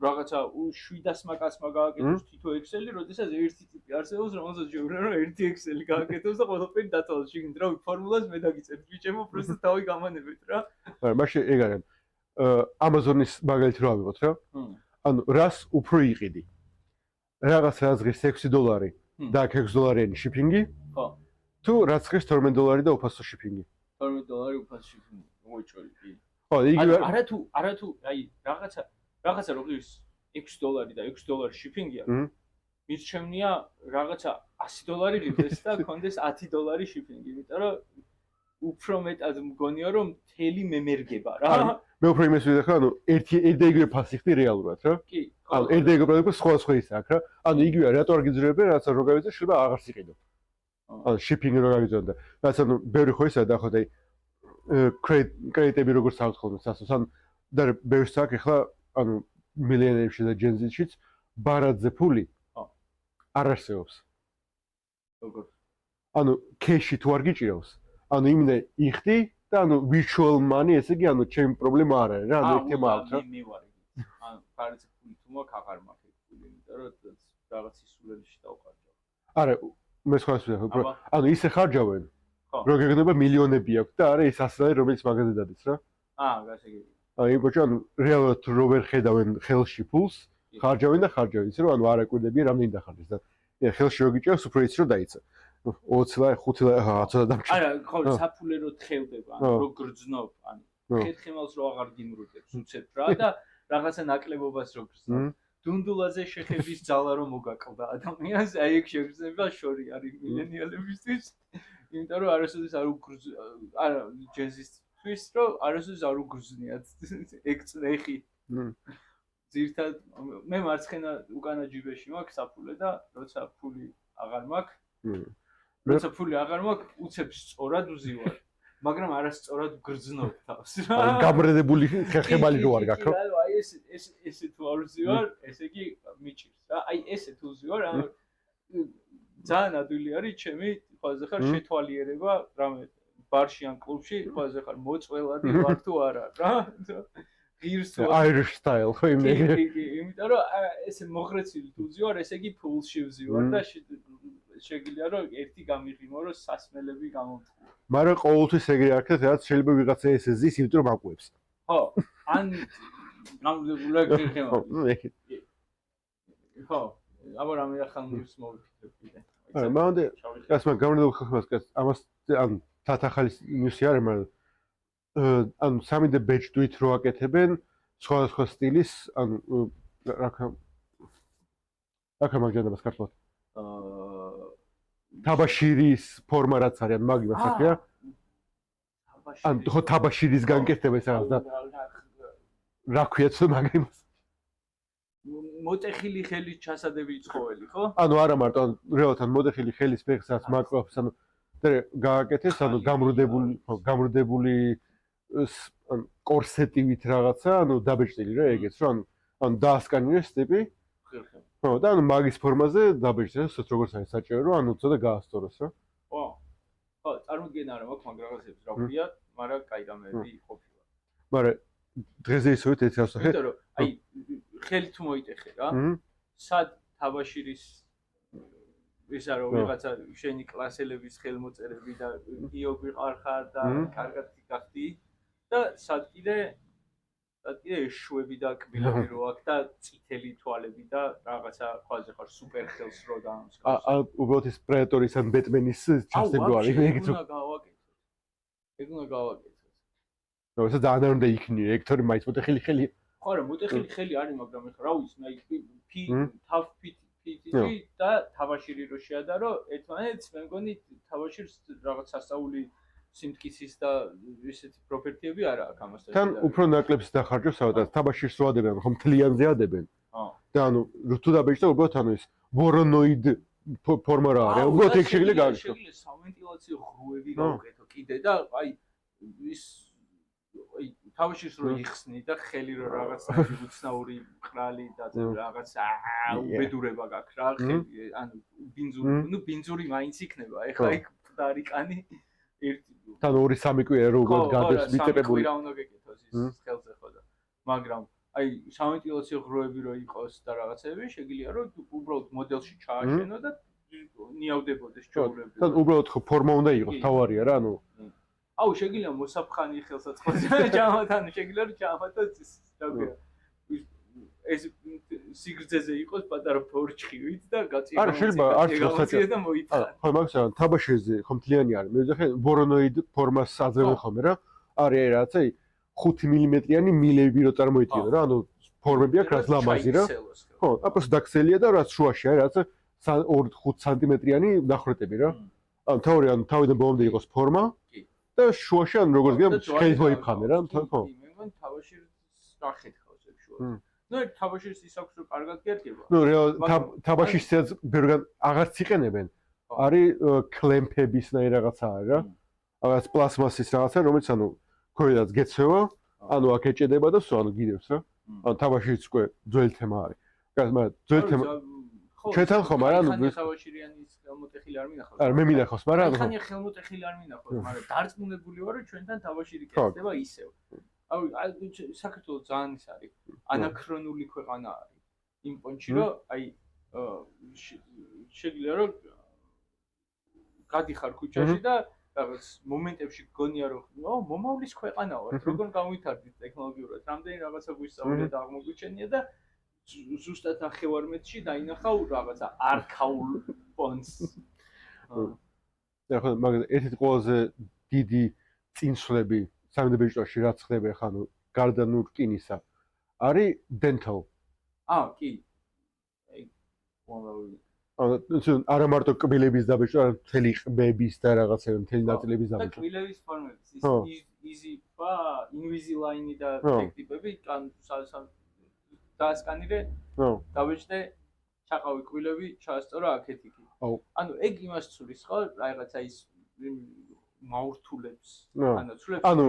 [SPEAKER 1] რაღაცა 700 კაცმა გააკეთოს თითო Excel-ი, როდესაც ერთი ტიპი არსებობს, რომელსაც შეუძლია რომ ერთი Excel-ი გააკეთოს და ყველაფერი დათვალოს. შეგინდ რა ფორმულას მე დაგიწერთ, ბიჭებო, просто თავი გამანებეთ რა.
[SPEAKER 2] არა, მაშინ ეგ არის. Amazon-ის მაგალითი რა ავიღოთ რა. ანუ რას უფრო იყიდი? რაღაც ღირს $6 და $6 შიპინგი. ხო. თუ რაც ღირს $12 და უფასო შიპინგი.
[SPEAKER 1] $12 უფასო შიპინგი. მოიჭორი კი.
[SPEAKER 2] ხო, იგივე
[SPEAKER 1] არა თუ აი რაღაცა რო ღირს $6 და $6 შიპინგია. მირჩევნია რაღაცა $100 ღირდეს და კონდეს $10 შიპინგი, იმიტომ რომ უფრო მეტად მგონია რომ მთელი მემერგება რა.
[SPEAKER 2] მე უფრო იმას ვიდახარ, ანუ ერთი და იგივე ფასი ხდი რეალურად რა.
[SPEAKER 1] კი.
[SPEAKER 2] ანუ ერთ და იგივე პროდუქტი სხვა ის აქვს რა. ანუ იგივე რატო არ გიძრებენ, რაც რო გავიძე, შეიძლება აღარც იყიდო. ანუ შიპინგი რო გავიძონდა. რაც ანუ ბევრი ხო ისა და ხო და კრედიტები როგორც აქვს ხოლმე სასოს. ანუ და ბევრს აქვს ახლა ანუ მილიონერებში და ჯენზიშიც ბარათზე ფული არ არსებობს.
[SPEAKER 1] როგორ?
[SPEAKER 2] ანუ cash-ი თუ არ გიჭირავს, ანუ იმდე იხდი და ანუ virtual money, ესე იგი ანუ ჩემი პრობლემა არ არის რა, ანუ ერთმა აქვს რა.
[SPEAKER 1] მე ვარ იგი. ანუ ბარათზე ფული თუ მაქვს აღარ მაქვს ფული, იმიტომ რომ რაღაც ისულელში დავხარჯავ.
[SPEAKER 2] არა, მე სხვა ვსვი, ანუ ისე ხარჯავენ. რო გეგნება მილიონები აქვს და არა ის ასლანი რომელიც მაგაზე დადის რა.
[SPEAKER 1] გასაგებია.
[SPEAKER 2] აი ბოჭო ანუ რეალურად რო ვერ ხედავენ ხელში ფულს, ხარჯავენ და ხარჯავენ, ისე რომ ანუ არ აკურდებიან რამდენი დახარჯეს და ხელში რო გიჭირავს, უფრო იცი რომ დაიცა. 20 ლარი, 5 ლარი, ცოტა დამჭირდა.
[SPEAKER 1] არა, ხო, საფულე რო თხელდება, ანუ რო გრძნობ, ანუ ხერხემალს რო აღარ გიმრუდებს, უცებ რა და რაღაცა ნაკლებობას რო გრძნობ. დუნდულაზე შეხების ძალა რომ მოგაკლდა ადამიანს, აი ეგ შეგრძნება შორი არის მილენიალებისთვის. იმიტომ რომ არასოდეს არ არა ჯენზისთვის რომ არასოდეს არ უგრძნიათ ეგ წნეხი. ძირთად მე მარცხენა უკანა ჯიბეში მაქვს საფულე და როცა ფული აღარ მაქვს, როცა ფული აღარ მაქვს, უცებ სწორად ვზივარ. მაგრამ არასწორად გრძნობ თავს რა.
[SPEAKER 2] გამრედებული ხერხემალი რო არ გაქვს.
[SPEAKER 1] აი ესე თუ არ ვზივარ, ესე იგი მიჭირს რა. აი ესე თუ ვზივარ, ანუ ძალიან ადვილი არის ჩემი ყველაზე ხარ შეთვალიერება რამე ბარში ან კლუბში ყველაზე ხარ მოწველადი ვარ თუ არა რა. ღირს თუ
[SPEAKER 2] Irish style ხო იმ
[SPEAKER 1] იმიტომ რომ ესე მოხრეცილი თუ ვზივარ, ესე იგი ფულში ვზივარ და შეგიძლია რომ ერთი გამიღიმო რომ სასმელები გამომწყო.
[SPEAKER 2] მაგრამ ყოველთვის ეგრე არქეთ, რაც შეიძლება ვიღაცა ესე ზის, იმიტომ რომ აკვებს.
[SPEAKER 1] ხო, ან გამძლებრულად ხერხემალი. ხო, აბა რამე ახალ ნიუს მოვიფიქრებ კიდე.
[SPEAKER 2] არა, მანამდე ეს მაგ გამრედებულ ხალხს ამას ან თათახალის ნიუსი არის, მაგრამ ანუ 3D badge-ით რო აკეთებენ სხვადასხვა სტილის, ანუ რა მაგიანებას ქართულად. თაბაშირის ფორმა რაც არის, ან მაგ იმასაკია. ან ხო თაბაშირისგან კეთდება ეს რაღაც და რა ქვია თუ მაგ იმას.
[SPEAKER 1] მოტეხილი ხელის ჩასადები ცხოველი, ხო?
[SPEAKER 2] ანუ არა მარტო, რეალურად ან მოტეხილი ხელის ფეხსაც მაკვავს, ანუ და გააკეთეს, ანუ გამრუდებული კორსეტივით რაღაცა, ანუ დაბეჭდილი რა ეგეც, რომ ანუ დაასკანირეს ტიპი. ხო, და ანუ მაგის ფორმაზე დაბეჭდეს, როგორც არის საჭირო, ანუ ცოტა გაასწოროს რა.
[SPEAKER 1] ხო. ხო, წარმოგიდგენ არა მაქვს მაგ რაღაცებს რა ქვია, მაგრამ კაი გამები ყოფილა.
[SPEAKER 2] მაგრამ დღეზე ისევით ეს რას ახე?
[SPEAKER 1] იმიტომ რომ აი ხელი თუ მოიტეხე რა. სად თაბაშირის ისა რომ ვიღაცა შენი კლასელების ხელმოწერები და იოგი ყარხარ და კარგად გახდი და სად კიდე შვები და კბილები რო აქვს და წითელი თვალები და რაღაცა ყველაზე ხარ სუპერ ხელს რო დაამსგავს.
[SPEAKER 2] უბრალოდ ის პრედატორის ან ბეტმენის ჩასტები არის ეგ თუ.
[SPEAKER 1] ეგ უნდა გავაკეთოთ.
[SPEAKER 2] ნუ ეს ძალიან უნდა იქნიო ეგ თორე მაინც მოტეხილი ხელი.
[SPEAKER 1] ხო რა მოტეხილი ხელი არის, მაგრამ ეხლა რა ვიცი, აი თავ ფიტი და თაბაშირი რო შეადარო, ერთმანეთს მე მგონი თაბაშირს რაღაც სასწაული სიმტკიცის და ისეთი პროპერტიები არა აქვს ამასთან.
[SPEAKER 2] თან უფრო ნაკლებს დახარჯოს, სადაც თაბაშირს რო ადებენ, ხომ მთლიანზე ადებენ. და ანუ თუ დაბეჭდა უბრალოდ ანუ ეს ვორონოიდ ფორმა რა არის, უბრალოდ ეგ შეიძლება გააკეთო.
[SPEAKER 1] შეიძლება სავენტილაციო ღრუები გავუკეთო კიდე და აი ის აი თავშიც რო იხსნი და ხელი რო რაღაც უცნაური მყრალი და რაღაც უბედურება გაქვს რა ხელი ანუ ბინძური მაინც იქნება ეხლა იქ მყარი კანი ერთი
[SPEAKER 2] თან 2-3 კვირა რო უბრალოდ გადის მიწებებული
[SPEAKER 1] რა უნდა გეკეთოს ის ხელზე ხო და მაგრამ აი სავენტილაციო ღრუები რო იყოს და რაღაცები შეგიძლია რომ უბრალოდ მოდელში ჩააშენო და ნიავდებოდეს ჩაურები
[SPEAKER 2] თან უბრალოდ ხო ფორმა უნდა იყოს თავარია რა ანუ
[SPEAKER 1] აუ შეგიძლია მოსაფხანი ხელსაწყოზე ჯამათან შეგიძლია რომ ჯამათაც რაღაცა ეს სიგრძეზე იყოს პატარა ფორჩხივით და გაწივა
[SPEAKER 2] არა შეიძლება არც
[SPEAKER 1] გაწივა და მოიწა
[SPEAKER 2] ხო მაგასთან თაბაშირზე ხო მთლიანი არის მე ვიძახე ვორონოიდ ფორმას აძლევენ ხოლმე რა არის რაღაცა 5 მმ-იანი მილები რო წარმოიდგინო რა ანუ ფორმები აქვს რაც ლამაზი რა ხო აპროს დაქსელია და რაც შუაში არის რაღაცა 2-5 სანტიმეტრიანი ნახრეტები რა ანუ თავი ანუ თავიდან ბოლომდე იყოს ფორმა და შუაში ან როგორც გია ხელით მოიფხანე რა ხო
[SPEAKER 1] მე მგონი თაბაშირს რა ხეთქავს ეგ შუაში ნუ თაბაშირს ის აქვს რომ კარგად გერგება
[SPEAKER 2] ნუ რეალ თაბაშირსაც ბევრგან აღარც იყენებენ არის კლემპებისნაირ რაღაცა არის რა რაღაც პლასმასის რაღაცა რომელიც ანუ ქვედაც გეცევა ანუ აქ ეჭედება და სულ ანუ გიდევს რა. ანუ თაბაშირიც უკვე ძველი თემა არის. მაგრამ ძველი თემა ჩვენთან ხომ არა ანუ
[SPEAKER 1] თაბაშირიანის ხელმოტეხილი არ მინახავს.
[SPEAKER 2] არა მე მინახავს, მაგრამ
[SPEAKER 1] ხანია ხელმოტეხილი არ მინახავს, მაგრამ დარწმუნებული ვარ რომ ჩვენთან თაბაშირი კეთდება ისევ. საქართველოს ძალიან ის არის ანაქრონული ქვეყანა არის იმ პონჩი რომ აი შეგიძლია რომ გადიხარ ქუჩაში და რაღაც მომენტებში გგონია რომ მომავლის ქვეყანა ვარ როგორ გავითარდით ტექნოლოგიურად რამდენი რაღაცა გვისწავლია და აღმოგვიჩენია და ზუსტად 9 მეტრში დაინახავ რაღაცა არქაულ პონს
[SPEAKER 2] მაგრამ ერთ-ერთი ყველაზე დიდი წინსვლები სამედროვეში რაც ხდება ხა ნუ გარდა ნუ რკინისა არის dental.
[SPEAKER 1] კი.
[SPEAKER 2] არა მარტო კბილების დაბეჭდა, არამედ მთელი ყბების და რაღაცები, მთელი ნაწილების
[SPEAKER 1] და
[SPEAKER 2] დაბეჭდა.
[SPEAKER 1] კბილების ფორმები, easy Invisalign და ტიპები, დაასკანირე, დაბეჭდე, ჩაყავი კბილები, ჩაასწორა აქეთ იქ. ანუ ეგ იმას ცulis ხო, რაღაცა ის მართულებს. ანუ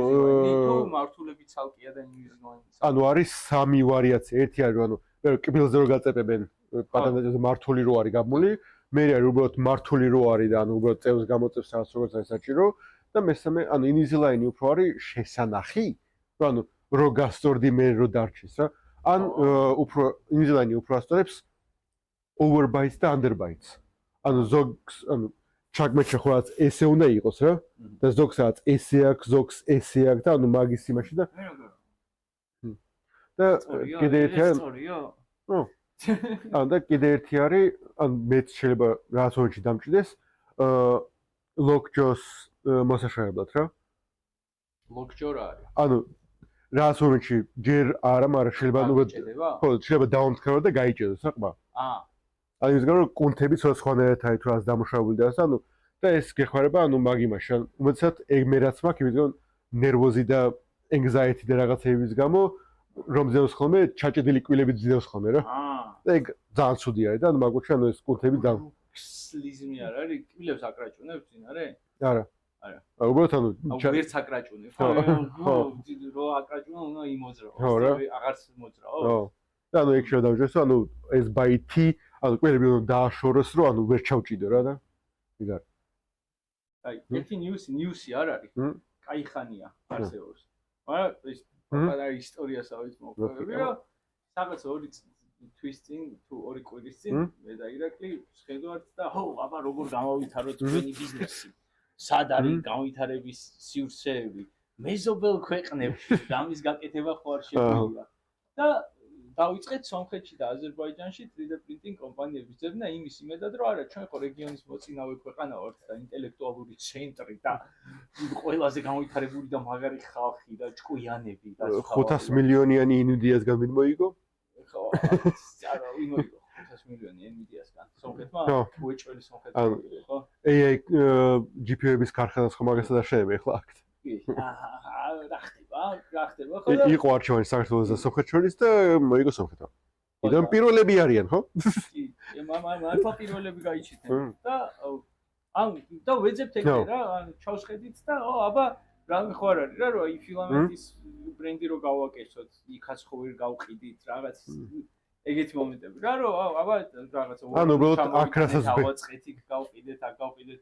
[SPEAKER 1] მართულები ცალკეა და Invisalign.
[SPEAKER 2] ანუ არის სამი ვარიაცია. ერთი არის ანუ კბილზე რო გაწეპებენ პატენტზე მართული რო არის გამული, მე არის უბრალოდ მართული რო არის და ანუ უბრალოდ წევს გამოწევს რაღაც როგორც არის საჭირო და მესამე ანუ Invisalign უფრო არის შესანახი, რომ ანუ რო გასწორდი მე რო დარჩეს რა. ან უფრო Invisalign უფრო ასწორებს overbites და underbites. ანუ ზოგს ანუ ჩაგმეჩა ხო რაც ესე უნდა იყოს რა და ზოგსაც ესე აქვს, ზოგს ესე აქვს და ანუ მაგის იმაში და და კიდე ერთი ანუ და კიდე ერთი არის ან მეც შეიძლება რაც ოჩი დამჭიდეს lockjaw მოსაშორებლად რა
[SPEAKER 1] lockjaw არის
[SPEAKER 2] ანუ რაც ოჩი ჯერ არა მაგრამ შეიძლება ნუ ხო შეიძლება დაუნთქარო და გაიჭედოს რა ყბა ანუ ის გარო კუნთები სხვადასხვანაირად არის თუ რაც დამუშავებული და ასე ანუ და ეს გეხმარება ანუ მაგიმაში ან უმეტესად ეგ მე რაც მაქვს იმით რომ ნერვოზი და anxiety და რაღაცების გამო რომ ზევს ხოლმე ჩაჭედილი კბილები ძდევს ხოლმე რა და ეგ ძალიან ცუდი არის და ანუ მაგუჩი ანუ ეს კუნთები და
[SPEAKER 1] სლიზმი არ არის კბილებს აკრაჭუნებს წინარე
[SPEAKER 2] არა არა უბრალოდ ანუ
[SPEAKER 1] ვერც აკრაჭუნებს ხო რო აკრაჭუნა უნდა იმოძრაო აღარც მოძრაო
[SPEAKER 2] ხო და ანუ ეგ შევდავჭეს ანუ ეს ბაითი ანუ კბილები უნდა დააშოროს რომ ანუ ვერ ჩავჭიდო რა და ეგ არის
[SPEAKER 1] აი ერთი ნიუსი არ არის კაი ხანია არსებობს მაგრამ ეს პატარა ისტორიასაც მოვყვები რომ რაღაც ორი თვის წინ თუ ორი კვირის წინ მე და ირაკლი შედავართ და ჰო აბა როგორ გამოვითაროთ ჩვენი ბიზნესი სად არის განვითარების სივრცეები მეზობელ ქვეყნებში ამის გაკეთება ხო არ შეგვიძლია და დავიწყეთ სომხეთში და აზერბაიჯანში 3D printing კომპანიების ძებნა იმის იმედად რომ არა ჩვენ ხო რეგიონის მოწინავე ქვეყანა ვართ და ინტელექტუალური ცენტრი და ყველაზე განვითარებული და მაგარი ხალხი და ჭკვიანები და
[SPEAKER 2] 500 მილიონიანი Nvidia-სგან მიმოიგო
[SPEAKER 1] ხო არა იმოიგო 500 მილიონი Nvidia-სგან სომხეთმა უეჭველი სომხეთმა ხო
[SPEAKER 2] AI GPU-ების ქარხანას ხომ მაგასაც არ შეიძლება ახლა აქ რა ხდება ხო და იყო არჩევანი საქართველოს და სომხეთს შორის და მოიგო სომხეთმა იდან პირველები არიან ხო
[SPEAKER 1] კი მართლა პირველები გაიჩიტნენ და ან და ვეძებთ ეგრე რა ან ჩავსხედით და აბა რა ხო არ არის რა რომ აი ფილამენტის ბრენდი რო გავაკეთოთ იქაც ხო ვერ გავყიდით რაღაც ეგეთი მომენტები რა რომ აბა რაღაცა
[SPEAKER 2] ანუ უბრალოდ აქ რასაც
[SPEAKER 1] დავაწყეთ იქ გავყიდეთ აქ გავყიდეთ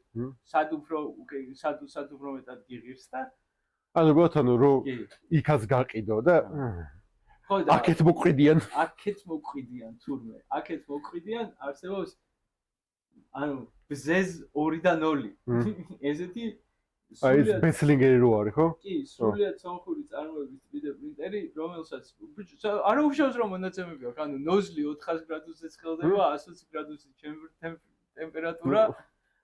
[SPEAKER 1] სად უფრო მეტად გიღირს და
[SPEAKER 2] ანუ უბრალოდ ანუ რო იქაც გაყიდო და ხო და აქეთ მოყიდიან თურმე აქეთ მოყიდიან არსებობს ანუ ბზეზ 2 და 0 ესეთი აი ეს ბესლინგერი რო არის ხო?
[SPEAKER 1] კი, სრულიად სომხური წარმოების 3D პრინტერი, რომელსაც არ უშავს რომ მონაცემები აქვს, ანუ ნოზლი 400 გრადუსზე ცხელდება, 120 გრადუსის ტემპერატურა.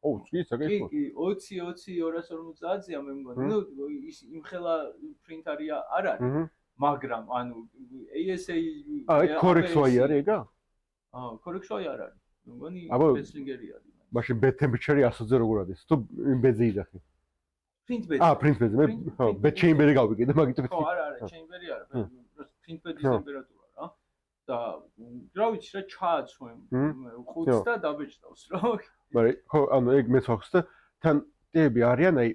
[SPEAKER 2] ის საკითხია.
[SPEAKER 1] კი, 20-250-ია მე მგონი. ნუ ის იმხელა პრინტერია არ არის, მაგრამ ანუ ASA
[SPEAKER 2] აი კორექცია არის ეგა?
[SPEAKER 1] კორექცია არ არის. მე მგონი ბესლინგერი არის.
[SPEAKER 2] მაშინ bed temperature 100-ზე როგორ არის? თუ ბედზე იძახი.
[SPEAKER 1] print bed.
[SPEAKER 2] print bed. მე ხო, bed chamber-ი გავიგე და მაგით
[SPEAKER 1] ხო, არა, chamber-ი არა. print bed-ის ტემპერატურა რა. და რა ვიცი რა ჩააცვენ 5-ს და დაბეჭდავს რა.
[SPEAKER 2] მაგრამ ხო, ანუ ეგ მეც ვახს და თან ტები არიან აი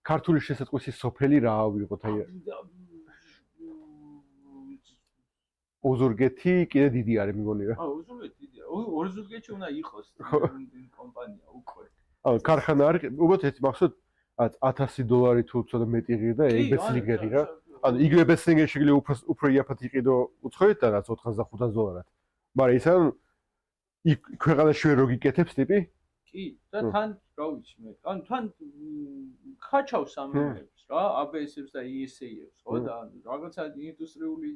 [SPEAKER 2] ქართული შესაძყვისი სოფელი რა ავიღოთ აი ოზურგეთი კიდე დიდი არის მიგონი რა.
[SPEAKER 1] ოზურგეთი დიდია. ოზურგეთში უნდა იყოს კომპანია უკვე.
[SPEAKER 2] ქარხანა არის, უბრალოდ ეს მახსოვს $1000 თუ ცოტა მეტი ღირდა ბეცლინგერი რა. ანუ იგივე ბეცლინგერი შეიძლება უფრო იაფად იყიდო უცხოეთ და რაც $400-500. მაგრამ ისა იქ ქვეყანაში რო გიკეთებს ტიპი?
[SPEAKER 1] კი, და თან რა ვიცი მე. ანუ თან ხაჩავს ამებს რა, ABS-ებს და ESA-ებს, ხო და რაღაცა ინდუსტრიული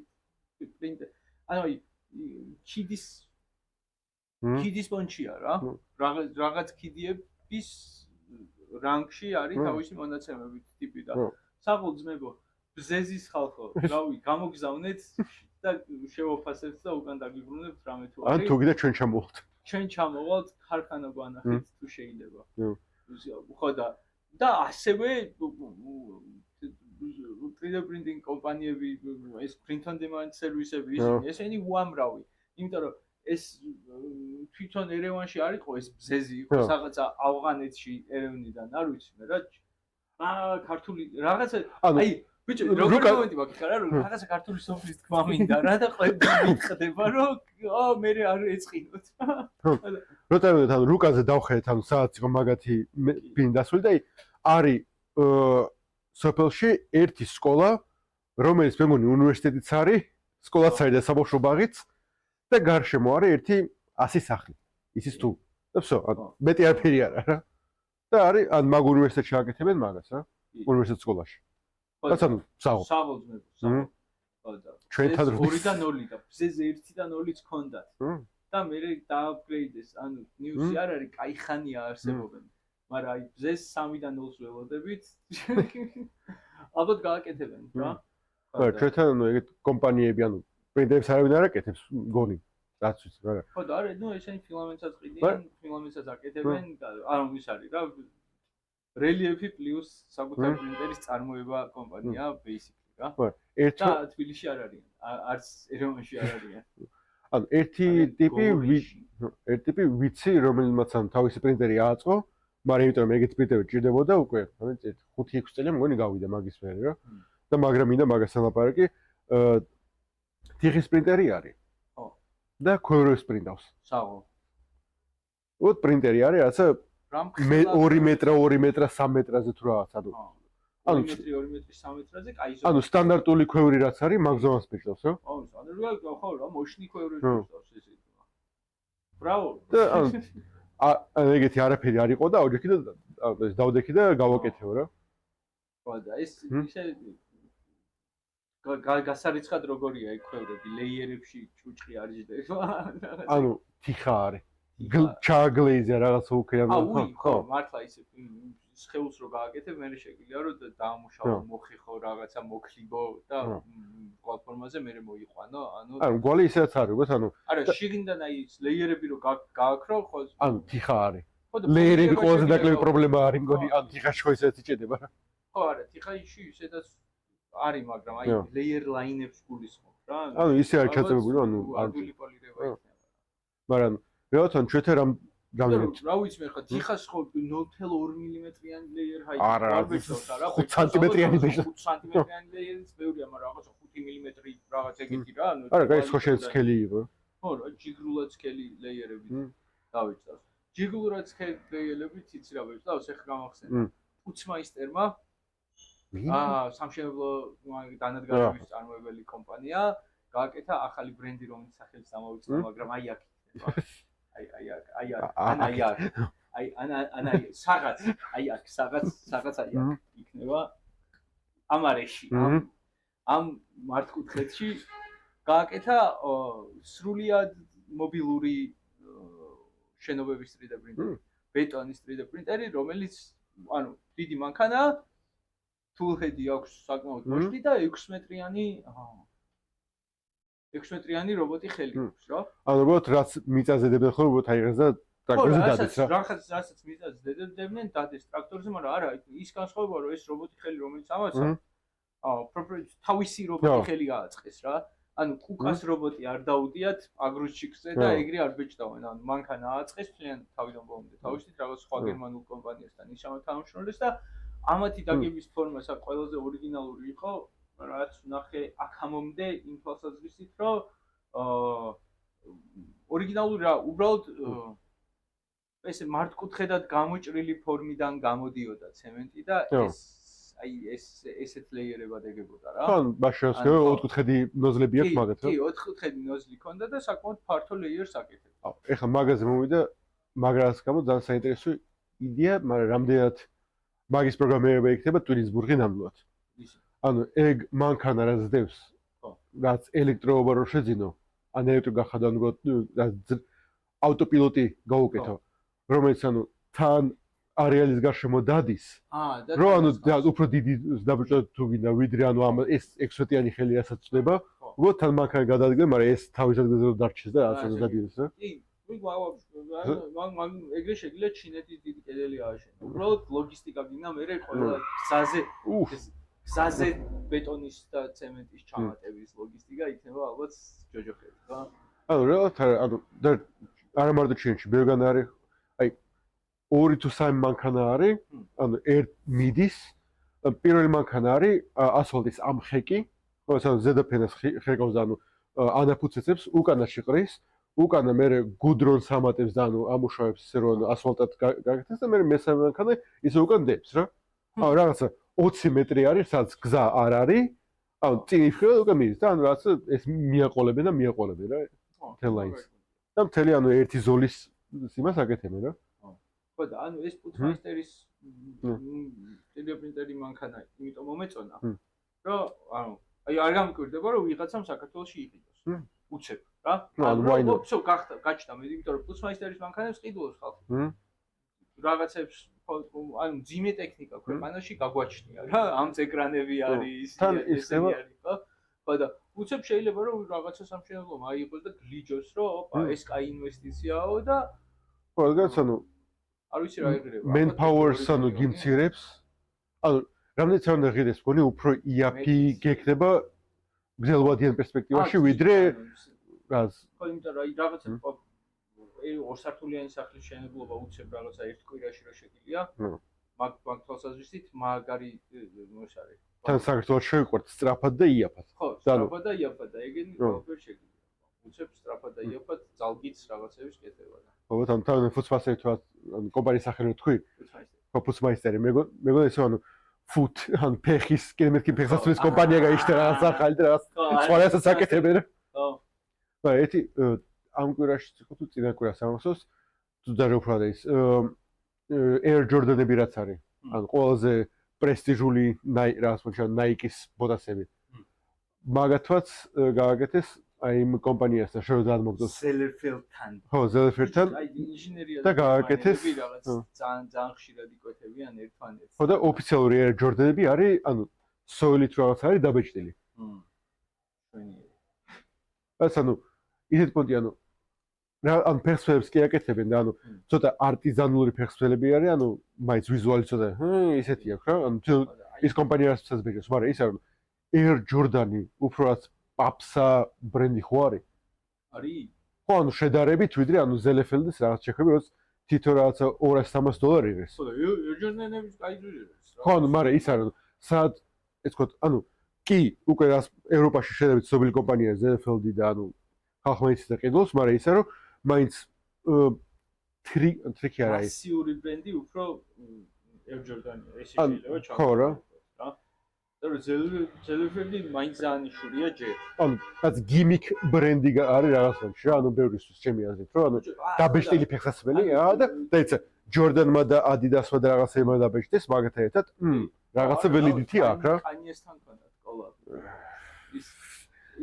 [SPEAKER 1] პრინტერი. ანუ ქიდის პონჩია რა. რაღაც ქიდიების რანგში არის თავისი მონაცემებით ტიპი და საყოველთაოდ ძმებო ბზეზის ხალხო, რავი, გამოგზავნეთ და შევაფასებთ და უკან დაგიბრუნებთ რამე თუ არის.
[SPEAKER 2] ან თუ კიდე ჩვენ ჩამოვალთ.
[SPEAKER 1] ჩვენ ჩამოვალთ, ქარხანა გვანახეთ თუ შეიძლება. ხო და ასევე 3D printing კომპანიები, ეს print on demand სერვისები, ესენი უამრავი. იმიტომ რომ ეს თვითონ ერევანში არ იყო ეს ბზეზი, იყო რაღაცა ავღანეთში ერევნიდან, არ ვიცი მე რა. ქართული რაღაცა აი ბიჭო, როგორ მომენტი მაქვს ხარა რომ რაღაცა ქართული სოფლის თქმა მინდა რა და ყველგან ხდება რომ მე არ ეწყინოთ.
[SPEAKER 2] როცა თან რუკაზე დავხედეთ ანუ სადაც იყო მაგათი ბინი დასული და არის სოფელში ერთი სკოლა რომელიც მე მგონი უნივერსიტეტიც არის, სკოლაც არის და საბავშვო ბაღიც და გარშემო არის ერთი 100 სახლი. ისიც თუ და всё, მეტი არაფერი არა რა. და არის ან მაგ უნივერსიტეტში აკეთებენ მაგას რა. უნივერსიტეტ სკოლაში. ანუ საღო. ჩვენთან
[SPEAKER 1] 2-დან 0 და ბზეზე 1-დან 0-იც ქონდათ. და მე დააპგრეიდეს, ანუ ნიუსი არ არის, კაი ხანია არსებობენ. მაგრამ აი ბზეს 3-დან 0-ს ველოდებით. ალბათ გააკეთებენ რა.
[SPEAKER 2] ხო, ჩვენთან ანუ ეგეთ კომპანიები ანუ პრინტერებს არავინ არ აკეთებს გონი. რაც ვიცი, მაგრამ
[SPEAKER 1] ხო და არა, ნუ ესენი ფილამენტსაც ყიდიან, ფილამენტსაც აკეთებენ, ანუ ის არის რა. რელიეფი პლუს საკუთარი პრინტერის წარმოება კომპანია basically რა. და თბილისში არ არიან, არც ერევანში არ არიან.
[SPEAKER 2] ანუ ერთი ტიპი ვიცი, რომელმაც ან თავისი პრინტერი ააწყო, მაგრამ იმიტომ რომ ეგეთ პრინტერი ჭირდებოდა უკვე, ანუ 5-6 წელი მგონი გავიდა მაგის მერე რა. და მაგრამ მინდა მაგას ალაპარაკი, თიხის პრინტერი არის.
[SPEAKER 1] ხო.
[SPEAKER 2] და ქვევრებს პრინტავს.
[SPEAKER 1] საღო.
[SPEAKER 2] ოთ პრინტერი არის, რაცა 2 მეტრა, 3 მეტრაზე თუ რაღაც ადო.
[SPEAKER 1] ანუ 2 მეტრი, 3 მეტრაზე კაი ზომა.
[SPEAKER 2] ანუ სტანდარტული ქვევრი რაც არის, მაგ ზომას პირდავს, რა?
[SPEAKER 1] ხო, სტანდარტული ხო რა, მოშნი ქვევრები პირდავს ესე. ბრავო.
[SPEAKER 2] და ანუ ეგეთი არაფერი არ იყო და ოჯახი და ეს დავდექი და გავაკეთეო რა.
[SPEAKER 1] ხო და ეს ისე გასარიცხად როგორია ეგ ქვევრები, ლეიერებში ჭუჭყი არ იჯდება.
[SPEAKER 2] ანუ თიხა არის. ჩაგლეიზა რაღაც უკეა.
[SPEAKER 1] ხო, მართლა ისე სხეულს რო გააკეთებ, მე შეგვიძლია რომ დაამუშავო, მოხიხო რაღაცა მოქლიბო და პლატფორმაზე მე მოიყვანო,
[SPEAKER 2] ანუ გვალი ისეც არის, უბრალოდ ანუ
[SPEAKER 1] არა, შიგნიდან აი ლეიერები რო გააქრო, ხო
[SPEAKER 2] ანუ თიხა არის. ლეიერები ყველაზე ნაკლები პრობლემა არის, მგონი, ანუ თიხაში ხო ისეც იჭედება რა.
[SPEAKER 1] ხო, არა, თიხაში ისედაც არის, მაგრამ აი ლეიერ ლაინებს გულისხმობ რა.
[SPEAKER 2] ანუ ისე არის ჩაწებებული, ანუ
[SPEAKER 1] ადვილი პოლირება იქნება.
[SPEAKER 2] მაგრამ რეალთან ჩვენთან რამდენად
[SPEAKER 1] რა ვიცი მე ხა თიხას ხო 0.2 მმ-იანი ლეიერ ჰაი
[SPEAKER 2] არ ბეჭდავს რა 5 სანტიმეტრიანი ბეჭდავს
[SPEAKER 1] 5 სანტიმეტრიანი ლეიერიც ბევრია მაგრამ რაღაცა 5 მმ რაღაც ეგეთი რა ანუ
[SPEAKER 2] არა გაი ხო შეიძლება სქელი იყო
[SPEAKER 1] ხო რა ჯიგრულად სქელი ლეიერები დავიჭდავს ჯიგრულად სქელი ლეიერები ციცი რა ბეჭდავს ეხლა გამახსენე პუცმაისტერმა სამშენებლო დანადგარების წარმოებელი კომპანია გააკეთა ახალი ბრენდი რომელიც სახელს დამოვიწყდა მაგრამ აი აქ საღაც იქნება ამარეში ამ მართკუთხედში გააკეთა სრულიად მობილური შენობების 3D პრინტერი ბეტონის 3D პრინტერი რომელიც ანუ დიდი მანქანაა თულჰედი აქვს საკმაოდ მოშლი და 6 მეტრიანი რობოტი ხელი აქვს რა.
[SPEAKER 2] ანუ რობოტ რაც მიწაზედებენ ხო რობოტ აიღეს და ტრაქტორზე დადეს რა.
[SPEAKER 1] რასაც მიწაზედებდნენ დადეს ტრაქტორზე, მაგრამ არა, ის განსხვავება რომ ეს რობოტი ხელი რომელიც ამაცა თავისი რობოტი ხელი გააწყეს რა. ანუ კუკას რობოტი არ დაუდიათ აგრუსჩიკზე და ეგრე არ ბეჭდავენ. ანუ მანქანა ააწყეს ძალიან თავიდან ბოლომდე. თავისით რაღაც სხვა გერმანულ კომპანიასთან ისამე თანამშრომლებს და ამათი დაგების ფორმა საკ ყველაზე ორიგინალური იყო. რაც ნახე აქ ამომდე იმ თვალსაზრისით რომ ორიგინალური რა, უბრალოდ ესე მართკუთხედად გამოჭრილი ფორმიდან გამოდიოდა ცემენტი და ესეთ ლეიერებად ეგებოდა რა.
[SPEAKER 2] ხო, მაშინ ოთხკუთხედი ნოზლები აქვს მაგათ,
[SPEAKER 1] კი, ოთხკუთხედი ნოზლი ქონდა და საკმაოდ ფართო ლეიერს აკეთებდა.
[SPEAKER 2] ეხლა მაგაზე მოვიდა, მაგრას გამო ძალიან საინტერესო იდეა, მაგრამ რამდენად მაგის პროგრამირება იქნება ტვინსბურგი ნამდვილად. ანუ ეგ მანქანა რაც დევს, რაც ელექტროობა რო შეძინო, ან ელექტროგახადან ავტოპილოტი გაუკეთო, რომელიც ანუ თან არეალის გარშემო დადის. რო ანუ უფრო დიდი დაბჭდა თუ გინდა ვიდრე ანუ ამ ეს 16-იანი ხელი რასაც წდება, უბრალოდ თან მანქანა გადადგა, მაგრამ ეს თავის ადგილზე რომ დარჩეს და ასე დადიოდეს რა.
[SPEAKER 1] კი, მაგ ეგრე შეგიძლია ჩინეთის დიდი კედელი ააშენო. უბრალოდ ლოგისტიკა გინდა მე ყველა გზაზე ბეტონის და ცემენტის ჩამატების ლოგისტიკა იქნება ალბათ ჯოჯოხები, ხო?
[SPEAKER 2] ანუ რეალურად ანუ არა მარტო ჩინეთში, ბევრგან არის, აი 2 თუ 3 მანქანა არის, ანუ ერთ მიდის, პირველი მანქანა არის ასფალტის ამ ხეკი, ანუ ზედაფენას ხეკავს და ანუ ანაფუცესებს, უკანა შეყრის, უკანა მე გუდრონს ამატებს და ანუ ამუშავებს ისე რომ ასფალტად გაკეთდეს და მე მესამე მანქანა ისე უკან დებს რა. ანუ რაღაცა 20 მეტრი არის, სადაც გზა არ არის, ანუ წინ იფრთხილება უკან მიდის და ანუ რაღაცა ეს მიაყოლებენ რა. თელაინს. და მთელი ანუ ერთი ზოლის იმას აკეთებენ რა.
[SPEAKER 1] ხო და ანუ ეს პუცმაისტერის ტელეპრინტერი მანქანა იმიტომ მომეწონა, რომ ანუ აი არ გამკვირდება რომ ვიღაცამ საქართველოში იყიდოს. უცებ რა. ანუ ვсё გაჩნდა მე, იმიტომ რომ პუცმაისტერის მანქანებს ყიდულობს ხალხი. რაღაცებს ანუ ძიმე ტექნიკა ქვეყანაში გაგვაჩნია რა. ამც ეკრანები არის, ესენი არის, ხო? ხო და უცებ შეიძლება რომ რაღაცა სამშენებლო მაიღოს და გლიჯოს რომ ოპა ეს კაი ინვესტიციაო და
[SPEAKER 2] ხო რადგანაც ანუ
[SPEAKER 1] არ ვიცი რა იღრება.
[SPEAKER 2] manpower-ს ანუ გიმცირებს. ანუ რამდენიც არ უნდა ღირდეს მგონი უფრო იაფი გექნება გრძელვადიან პერსპექტივაში ვიდრე რას.
[SPEAKER 1] ხო იმიტომ რომ რაღაცა ორსართულიანი სახლის შენებლობა უცებ რაღაცა ერთ კვირაში რა შეგიძლია. მაგ თვალსაზრისით მაგარი ეს არის.
[SPEAKER 2] თან საქართველოს შევიყვართ სწრაფად და იაფად.
[SPEAKER 1] ხო, სწრაფად და იაფად და ეგენი ყველაფერი შეგიძლია. უცებ სწრაფად და იაფად ძალგიც რაღაცების კეთება და.
[SPEAKER 2] ხო, თან ფუცმაისტერი თუ ანუ კომპანიის სახელი რო თქვი. ხო, ფუცმაისტერი. მეგონა ისე ანუ ფუტ ან ფეხის კენმეთკი ფეხსაცმლის კომპანია გაიშთა რაღაც ახალი და რაღაც სხვადასხვა საკეთებენ. ხო. და ერთი ამ კვირაში ხო თუ წინა კვირას ამოსოს თუ даже უფრო და ის Air Jordan-ები რაც არის. ანუ ყველაზე პრესტიჟული რაღაც მოჩა Nike-ის ბოტასები. მაგათვაც გააკეთეს აი იმ კომპანიასთან შევდად მოგწოს
[SPEAKER 1] Zellerfeld-თან.
[SPEAKER 2] ხო, Zellerfeld-თან.
[SPEAKER 1] აი ინჟინერია
[SPEAKER 2] და გააკეთეს
[SPEAKER 1] რაღაც ძალიან ხშირად იკვეთებიან ერთმანეთს.
[SPEAKER 2] ხო და ოფიციალური Air Jordan-ები არის, ანუ სოილით რაღაც არის დაბეჭდილი.
[SPEAKER 1] შვენიერი.
[SPEAKER 2] ეს ანუ ისეთ პონტი ანუ რა ან ფეხსველებს კი აკეთებენ და ანუ ცოტა არტიზანული ფეხსველები არის, ანუ მაინც ვიზუალი ცოტა ისეთი აქვს რა, ანუ ის კომპანიასაც ბეჭდს, მაგრამ ის არის Air Jordan-ი უბრალოდ პაპსა ბრენდი ხო არის?
[SPEAKER 1] არის?
[SPEAKER 2] ხო, ანუ შედარებით ვიდრე ანუ Zellerfeld-ის რაღაც შეხვები, როც თითო რაღაცა $200-300 იღეს.
[SPEAKER 1] ხო და Air Jordan-ების კაი ძვირებს.
[SPEAKER 2] ხო, ანუ მაგრამ ის არის, სად ეს თქო, ანუ კი, უკვე ევროპაში შედარებით ცნობილი კომპანია Zellerfeld-ი და ანუ ხალხმა იცის და ყიდულობს, მაგრამ ისე რომ მაინც ტრიკი არა ის.
[SPEAKER 1] მასიური ბრენდი უფრო Air Jordan-ია, ეს შეიძლება ჩავთვალოთ.
[SPEAKER 2] ხო რა.
[SPEAKER 1] და Zellerfeld-ი მაინც ძალიან შურია ჯერ.
[SPEAKER 2] ანუ რაც გიმიკ ბრენდი არის რაღაცაში რა, ანუ ბევრისთვის ჩემი აზრით, რომ ანუ დაბეჭდილი ფეხსაცმელია და ეცა Jordan-მა და Adidas-მა და რაღაცებმა დაბეჭდეს, მაგათა ერთად რაღაცა ველიდიტი აქვს რა.
[SPEAKER 1] კანიესთან კონდა კოლაბი.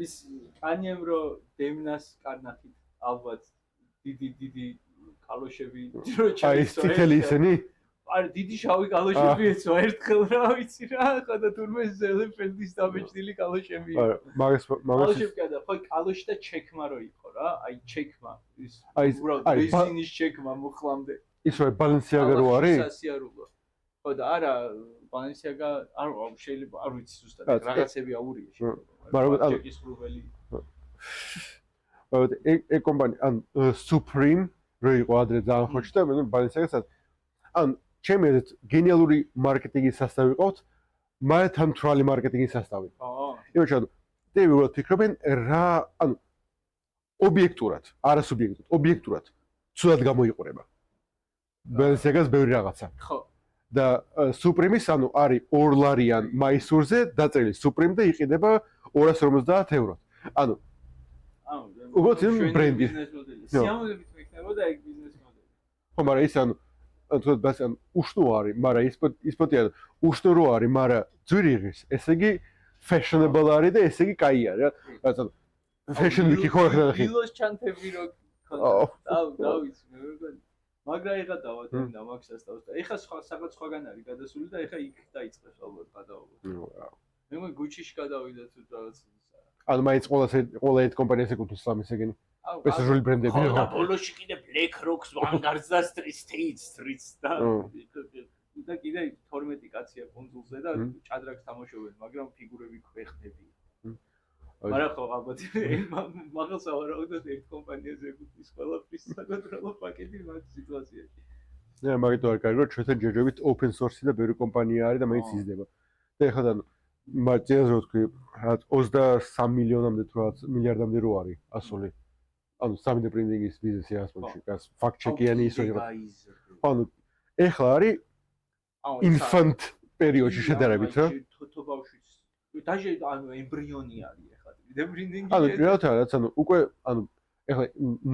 [SPEAKER 1] ის კანიემ რო დემნას კარნახით ალბათ დიდი კალოშები რო ჩაისვა.
[SPEAKER 2] აი ეს თითელი ისენი?
[SPEAKER 1] არა, დიდი შავი კალოშები ეცვა ერთხელ რა ვიცი რა, ხო და თურმე Zellerfeld-ის დაბეჭდილი კალოშები.
[SPEAKER 2] არა, მაგას
[SPEAKER 1] კალოშები და ხო კალოში და ჩეკმა რო იყო რა, აი ჩეკმა ის უბრალოდ ბიზნეს ჩეკმა მოხლამდე.
[SPEAKER 2] ის რა Balenciaga რო არის?
[SPEAKER 1] სასიარულო. ხო და არა Balenciaga არ შეიძლება არ ვიცი ზუსტად რაღაცები აურია შეიძლება.
[SPEAKER 2] მაგრამ
[SPEAKER 1] ჩეკის პროველი.
[SPEAKER 2] ეგ კომპანია ან Supreme რო იყო ადრე ძალიან ხოჭი და მე Balenciaga-საც ან ჩემი აზრით გენიალური მარკეტინგის სასწავი ყავთ, მაგრამ თან თვალი მარკეტინგის სასწავი. იმიტომ რომ დები უბრალოდ ფიქრობენ რა, ანუ ობიექტურად, არა სუბიექტურად, ობიექტურად ცუდად გამოიყურება. Balenciaga-ს ბევრი რაღაცა.
[SPEAKER 1] ხო.
[SPEAKER 2] და Supreme-ის ანუ არის 2 ლარიან მაისურზე დაწერილი Supreme და იყიდება 250 ევროთ. ანუ უბრალოდ ბრენდი.
[SPEAKER 1] სიამოვნებით მექნებოდა ეგ ბიზნეს მოდელი.
[SPEAKER 2] ხო, მაგრამ ის ანუ თქო ბასან უშნო არის, მაგრამ ის პოტია უშნო რო არის, მაგრამ ძვირი იღის. ესე იგი fashionable არის და ესე იგი კაი არის რა. ბასან fashion week-ი ხო ახლა ხი.
[SPEAKER 1] ილოს ჩანთები რო ქონდა. დავიცი მე მეგონი. მაგრამ ეხა დავადები და მაქსას თავს და ეხა რაღაც სხვაგან არის გადასული და ეხა იქ დაიწყეს ალბათ გადაობა. მე მგონი გუჩიში გადავიდა თუ რაღაც
[SPEAKER 2] ანუ მაინც ყველა ერთ კომპანიას ეკუთვნის სამის ეგენი. პრესტიჟული ბრენდები
[SPEAKER 1] ხო და ბოლოში კიდე Black Rocks, Vanguard და Streets და კიდე 12 კაცია კონსოლზე და ჭადრაკს თამაშობენ, მაგრამ ფიგურები ქვეყნებია. მაგრამ ხო ალბათ მაგას ავარავდოთ ერთ კომპანიაზე ეკუთვნის ყველაფრის საკონტროლო პაკეტი მაგ სიტუაციაში.
[SPEAKER 2] ნე მაგით არ კარგი რომ ჩვენთან ჯერჯერობით open source და ბევრი კომპანია არის და მაინც იზრდება. და ეხლა და მაგას რო თქვი 23 მილიონამდე თუ რაღაც მილიარდამდე რო არის ასული. ანუ 3D printing-ის ბიზნესი ასპონში, გას fact check-იანი ისო იყო. ანუ ეხლა არის infant პერიოდში შედარებით რა.
[SPEAKER 1] თო ბავშვის დაჟე ანუ ემბრიონი არის ეხლა 3D printing-ი.
[SPEAKER 2] ანუ რეალურად ანუ უკვე ანუ ეხლა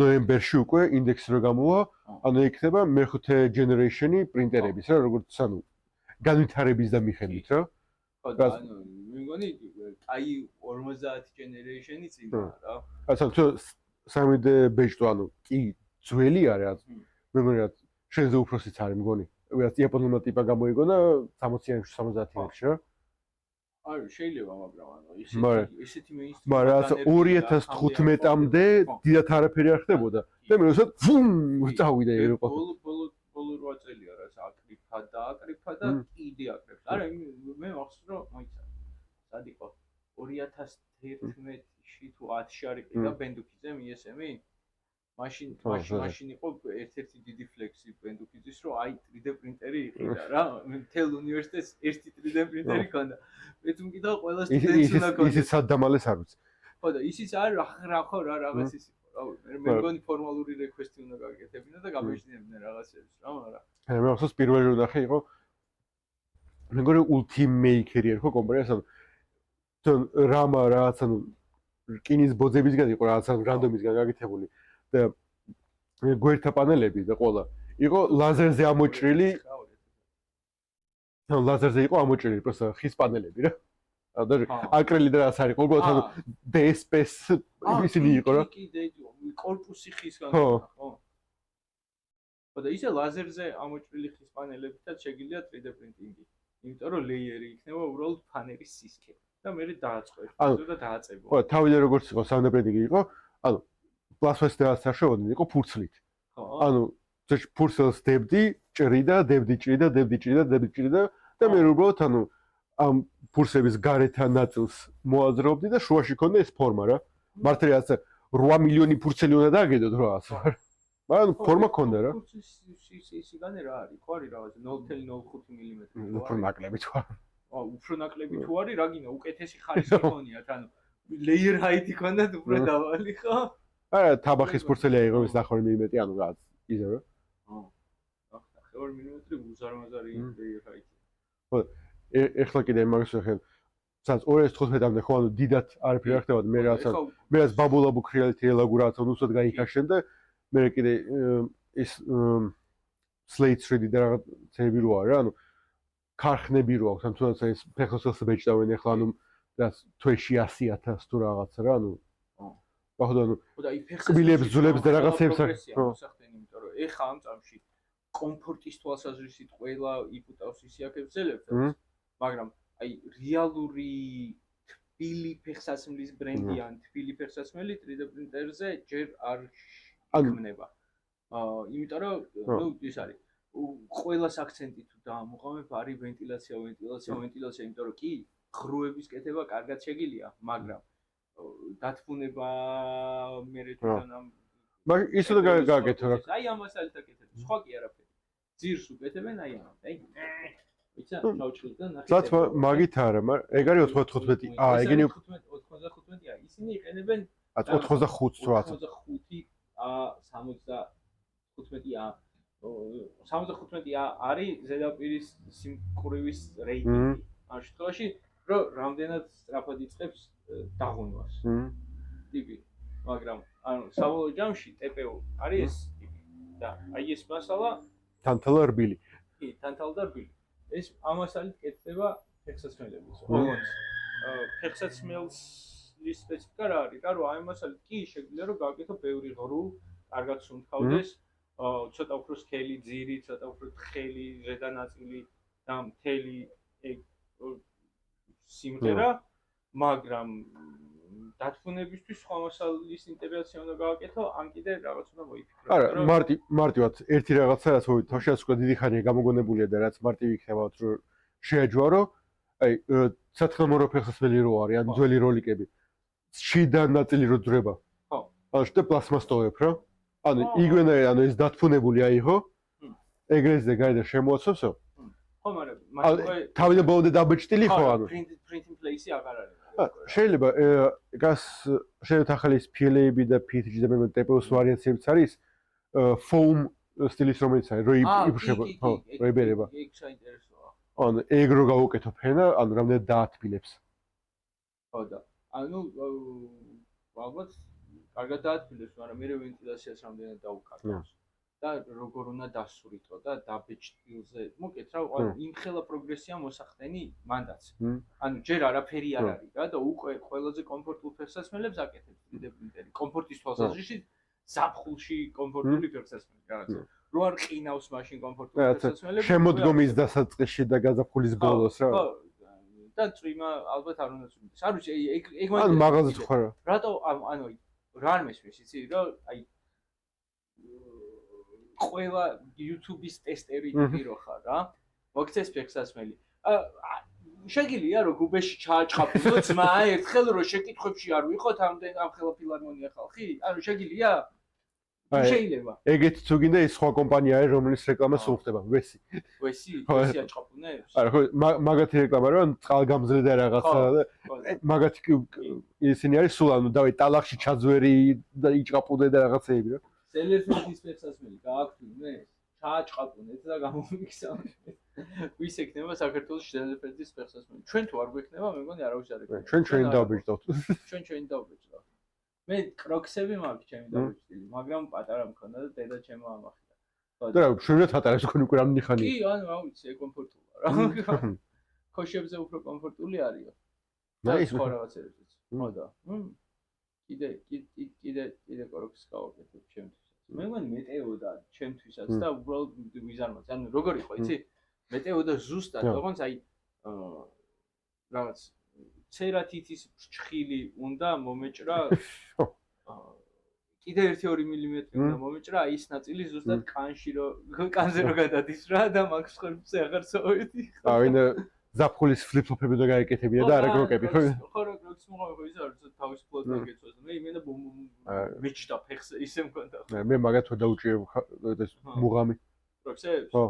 [SPEAKER 2] ნოემბერში უკვე ინდექსი რო გამოვა, ანუ იქნება მეხუთე generation-ი პრინტერების რა, როგორც ანუ განვითარების და მიხედვით რა.
[SPEAKER 1] ხო და ანუ მე მგონი აი 50 generation-ი წინა რა.
[SPEAKER 2] ასე თუ 3D badge-თუ ანუ კი ძველი არის, მე მგონი რა შენზე უფროსიც არის მგონი. ვიღაც იაპონურმა ტიპა გამოიგონა 60-იანებში 70-იანებში რა.
[SPEAKER 1] აი შეიძლება მაგრამ ანუ ისეთი მეინსტრიმი
[SPEAKER 2] მაგრამ 2015-მდე დიდათ არაფერი არ ხდებოდა და მე როდესაც ფუმ წავიდა ევროპა.
[SPEAKER 1] ბოლო 8 წელია რა აკრიფა და კიდე აკრიფს. არა მე მახსოვს რომ მოიცა. სად იყო 2011-ში თუ 10-ში არის ყიდა ბენდუქიძე მიესემი? მაშინ იყო ერთ-ერთი დიდი ფლექსი ბენდუქიძის რომ აი 3D პრინტერი იყიდა რა. მთელ უნივერსიტეტს ერთი 3D პრინტერი ჰქონდა. მე თუ მკითხა ყველა სტუდენტს უნდა ქონდეს.
[SPEAKER 2] ისიც სადამალეს არ ვიცი.
[SPEAKER 1] ხო და ისიც არის რა ხო რა რაღაც ის იყო. რა მე მგონი ფორმალური რეკვესტი უნდა გაკეთებინა და გამეშინებინა რაღაცებს რა მაგრამ.
[SPEAKER 2] მე მახსოვს პირველი რო ნახე იყო მე მგონი Ultimaker-ი იყო კომპანია, ანუ თან რამა რაღაც ანუ რკინის ბოძებისგან იყო რაღაც ანუ რანდომისგან გაკეთებული. და გვერდთა პანელები და ყველა იყო ლაზერზე ამოჭრილი. ანუ ლაზერზე იყო ამოჭრილი პროსტა ხის პანელები რა. და აკრილი და რაც არის ყოველგვარ ანუ DSP-ს ისინი იყო რა.
[SPEAKER 1] კიდე კორპუსი ხისგან ხო. ხო და ისე ლაზერზე ამოჭრილი ხის პანელებითაც შეგიძლია 3D printing-ი. იმიტომ რომ ლეიერი იქნება უბრალოდ ფანერის სისქე და მე დააწყო და დააწებო. ხო,
[SPEAKER 2] თავიდან როგორც იყო 3D printing-ი იყო, ანუ პლასმასის და შეოდენი იყო ფურცლით. ანუ ფურცელს დებდი, ჭრიდა და მე უბრალოდ ანუ ამ ფურცების გარეთა ნაწილს მოაზრობდი და შუაში ქონდა ეს ფორმა რა. მართლაც 8 მილიონი ფურცელი უნდა დააგედოთ რა ასე. მაგრამ ფორმა ქონდა რა.
[SPEAKER 1] ისიგანე რა არის? ხო არის რაღაც 0.05 მმ.
[SPEAKER 2] უფრო ნაკლები თუ არა.
[SPEAKER 1] უფრო ნაკლები თუ არის, რა გინდა უკეთესი ხარისხი ქონიათ, ანუ layer height-ი ქონდათ უფრო დავალი ხო?
[SPEAKER 2] არა, თაბახის ფურცელი აიღო ის 9 მმ, ანუ რაღაც ისე რა.
[SPEAKER 1] 9 მმ უზარმაზარი layer height.
[SPEAKER 2] ხო, ეხლა კიდე მაგას ვახენ. სადაც 2015-მდე ხო ანუ დიდად არაფერი არ ხდებოდა, მე რაც ბაბულაბუქ reality ელაგურაცა ნუსად გაიქაშენ და მე კიდე ის Slate 3D და რაღაცები რო არა, ანუ ქარხნები რო აქვს, ან თუნდაც ეს ფეხოსელს ბეჭდავენ ეხლა, ანუ რაც თვეში 100,000 თუ რაღაცა რა, ანუ ბახდა ანუ კბილებს, ძულებს და რაღაცებს
[SPEAKER 1] მოსახდენ, იმიტომ რომ ეხლა ამ წამში კომფორტის თვალსაზრისით ყველა იკუტავს ისიაქებს ძელებს, მაგრამ აი რეალური თბილი ფეხსაცმლის ბრენდი ან თბილი ფეხსაცმელი 3D პრინტერზე ჯერ არ იქნება. იმიტომ რომ ნუ ის არის ყველას აქცენტი თუ დაამოყავებ არის ვენტილაცია, იმიტომ რომ კი ღრუების კეთება კარგად შეგიძლია, მაგრამ დათბუნება მე რეთიდან ამ
[SPEAKER 2] მაგრამ ის უნდა გააკეთო რა.
[SPEAKER 1] აი ამას არის დაკეთებული. სხვა კი არაფერი. ძირს უკეთებენ აი ამას. აი იცი ჩავჭრიდან ნახე.
[SPEAKER 2] რაც მაგით არა, მაგრამ ეგ არის 95. ეგენი
[SPEAKER 1] 95-ია. ისინი იყენებენ
[SPEAKER 2] 85-8.
[SPEAKER 1] 75 არის ზედაპირის სიმკვრივის რეიტინგი. ამ შემთხვევაში, რომ რამდენად სწრაფად იწყებს დაღუნვას. ტიპი. მაგრამ ანუ საბოლოო ჯამში TPU არის ეს ტიპი. და აი ეს მასალა
[SPEAKER 2] თანთალა რბილი.
[SPEAKER 1] კი, თანთალა და რბილი. ეს ამასალით კეთდება ფეხსაცმელების. ოღონდ ფეხსაცმელის სპეციფიკა რა არის? რომ აი მასალით კი შეგვიძლია რომ გავაკეთო ბევრი ღრუ, კარგად სუნთქავდეს, ცოტა უფრო სქელი ძირი, ცოტა უფრო თხელი ზედა ნაწილი და მთელი სიმღერა, მაგრამ დათვუნებისთვის სხვა მასალის ინტეგრაცია უნდა გავაკეთო, ან კიდე რაღაც უნდა მოიფიქრო.
[SPEAKER 2] არა, მარტივად ერთი რაღაცა რაც თავშეაც უკვე დიდი ხანია გამოგონებულია და რაც მარტივი იქნებათ რომ შეაჯვარო, აი სათხილმორო ფეხსაცმელი რო არის, ან ძველი როლიკები. შიდა ნაწილი რო დრება.
[SPEAKER 1] ხო.
[SPEAKER 2] ანუ შე პლასმას ტოვებ რა. ანუ იგივე ანუ ეს დათვუნებული აიღო. ეგრეზე გაიდა შემოაცავსო.
[SPEAKER 1] ხო, მაგრამ
[SPEAKER 2] თავიდან ბოლომდე დაბეჭდილი ხო ანუ.
[SPEAKER 1] print in place-ი აღარ არის.
[SPEAKER 2] შეიძლება გას შეიძლება ახალი ეს PLA-ები და PETG და მე TPU-ს ვარიაციებიც არის foam სტილის რომელიც არის, რომ იფშება, ხო, რომ იბერება.
[SPEAKER 1] ეგ საინტერესოა.
[SPEAKER 2] ანუ ეგ რო გავუკეთო ფენა, ანუ რამდენად დაათბილებს.
[SPEAKER 1] ხო და ანუ ალბათ კარგად დაათბილებს, მაგრამ მე ვენტილაციას რამდენად დაუკარგავს. და როგორ უნდა დასურითო და დაბეჭდილზე. მოკეთ რა, იმხელა პროგრესია მოსახდენი მანდაც. ანუ ჯერ არაფერი არ არის რა და უკვე ყველაზე კომფორტულ ფეხსაცმელებს აკეთებს 3D პრინტერი. კომფორტის თვალსაზრისით ზაფხულში კომფორტული ფეხსაცმელი რაღაცა. რო არ ყინავს მაშინ კომფორტული ფეხსაცმელები.
[SPEAKER 2] შემოდგომის დასაწყისში და გაზაფხულის ბოლოს რა.
[SPEAKER 1] ხო. და წვიმა ალბათ არ უნდა წვიმდეს. არ ვიცი, ეგ
[SPEAKER 2] ანუ მაღაზიაში ხარ რა.
[SPEAKER 1] რატო ანუ რა არ მესმის, იცი, რომ აი ყველა YouTube-ის ტესტერი ტიპი რო ხარ რა. მოგცეს ფეხსაცმელი. შეგიძლია რომ გუბეში ჩააჭყაფო ძმა ერთხელ რომ შეკითხვებში არ ვიყოთ ამ ხელა ფილარმონია ხალხი? ანუ შეგიძლია? შეიძლება.
[SPEAKER 2] ეგეთ თუ გინდა ის სხვა კომპანია არის რომელიც რეკლამას უხდება, ვესი.
[SPEAKER 1] ვესი აჭყაფუნებს?
[SPEAKER 2] არა, ხო, მაგათი რეკლამა რომ წყალგამძლე და რაღაცა და მაგათი ისინი არის სულ ანუ დავით ტალახში ჩაძვერი და იჭყაფუნე და რაღაცეები რა.
[SPEAKER 1] სელერფის ფეხსაცმელი გააქვთინე, ჩააჭყაფუნეთ და გამომიქცავთ. ვის ექნება საქართველოს სელერფის ფეხსაცმელი? ჩვენ თუ არ გვექნება, მე მგონი არავის არ ექნება.
[SPEAKER 2] ჩვენ დავბეჭდავთ.
[SPEAKER 1] ჩვენ დავბეჭდავთ. მე კროქსები მაქვს ჩემი დავბეჭდილი, მაგრამ პატარა მქონდა და დედა ჩემო ამახია.
[SPEAKER 2] და რა, შევიდეთ ატარებს თქვენ უკვე რამდენი ხანია?
[SPEAKER 1] კი, ანუ რა ვიცი, კომფორტულია რა. ქოშებზე უფრო კომფორტული არისო. და სხვა რაღაცებიც. მოდა. კიდე კროქსს გავაკეთებ ჩემთვის. მე მგონი მეტეო და ჩემთვისაც და უბრალოდ ვიზარმაც. ანუ როგორ იყო, იცი? მეტეო და ზუსტად, თქოს აი რაღაც ცერათითის ფრჩხილი უნდა მომეჭრა. კიდე 1-2 მილიმეტრი უნდა მომეჭრა, აი ეს ნაწილი ზუსტად კანში რომ კანზე რო გადადის რა და მაგ ხორბზე აღარ წავედი.
[SPEAKER 2] ავინდა ზაფხულის ფლიპ-ფლოპები და გაეკეთებია და არა კროკები ხო?
[SPEAKER 1] ხო, კროკს მოყავ ხო ის არის თავის ფლოტად გეცოს. მე და მეჭდა ფეხს ისე მქონდა.
[SPEAKER 2] მე მაგათ ვერ დაუჭირებ ეს მუღამი.
[SPEAKER 1] კროქსებს? ხო.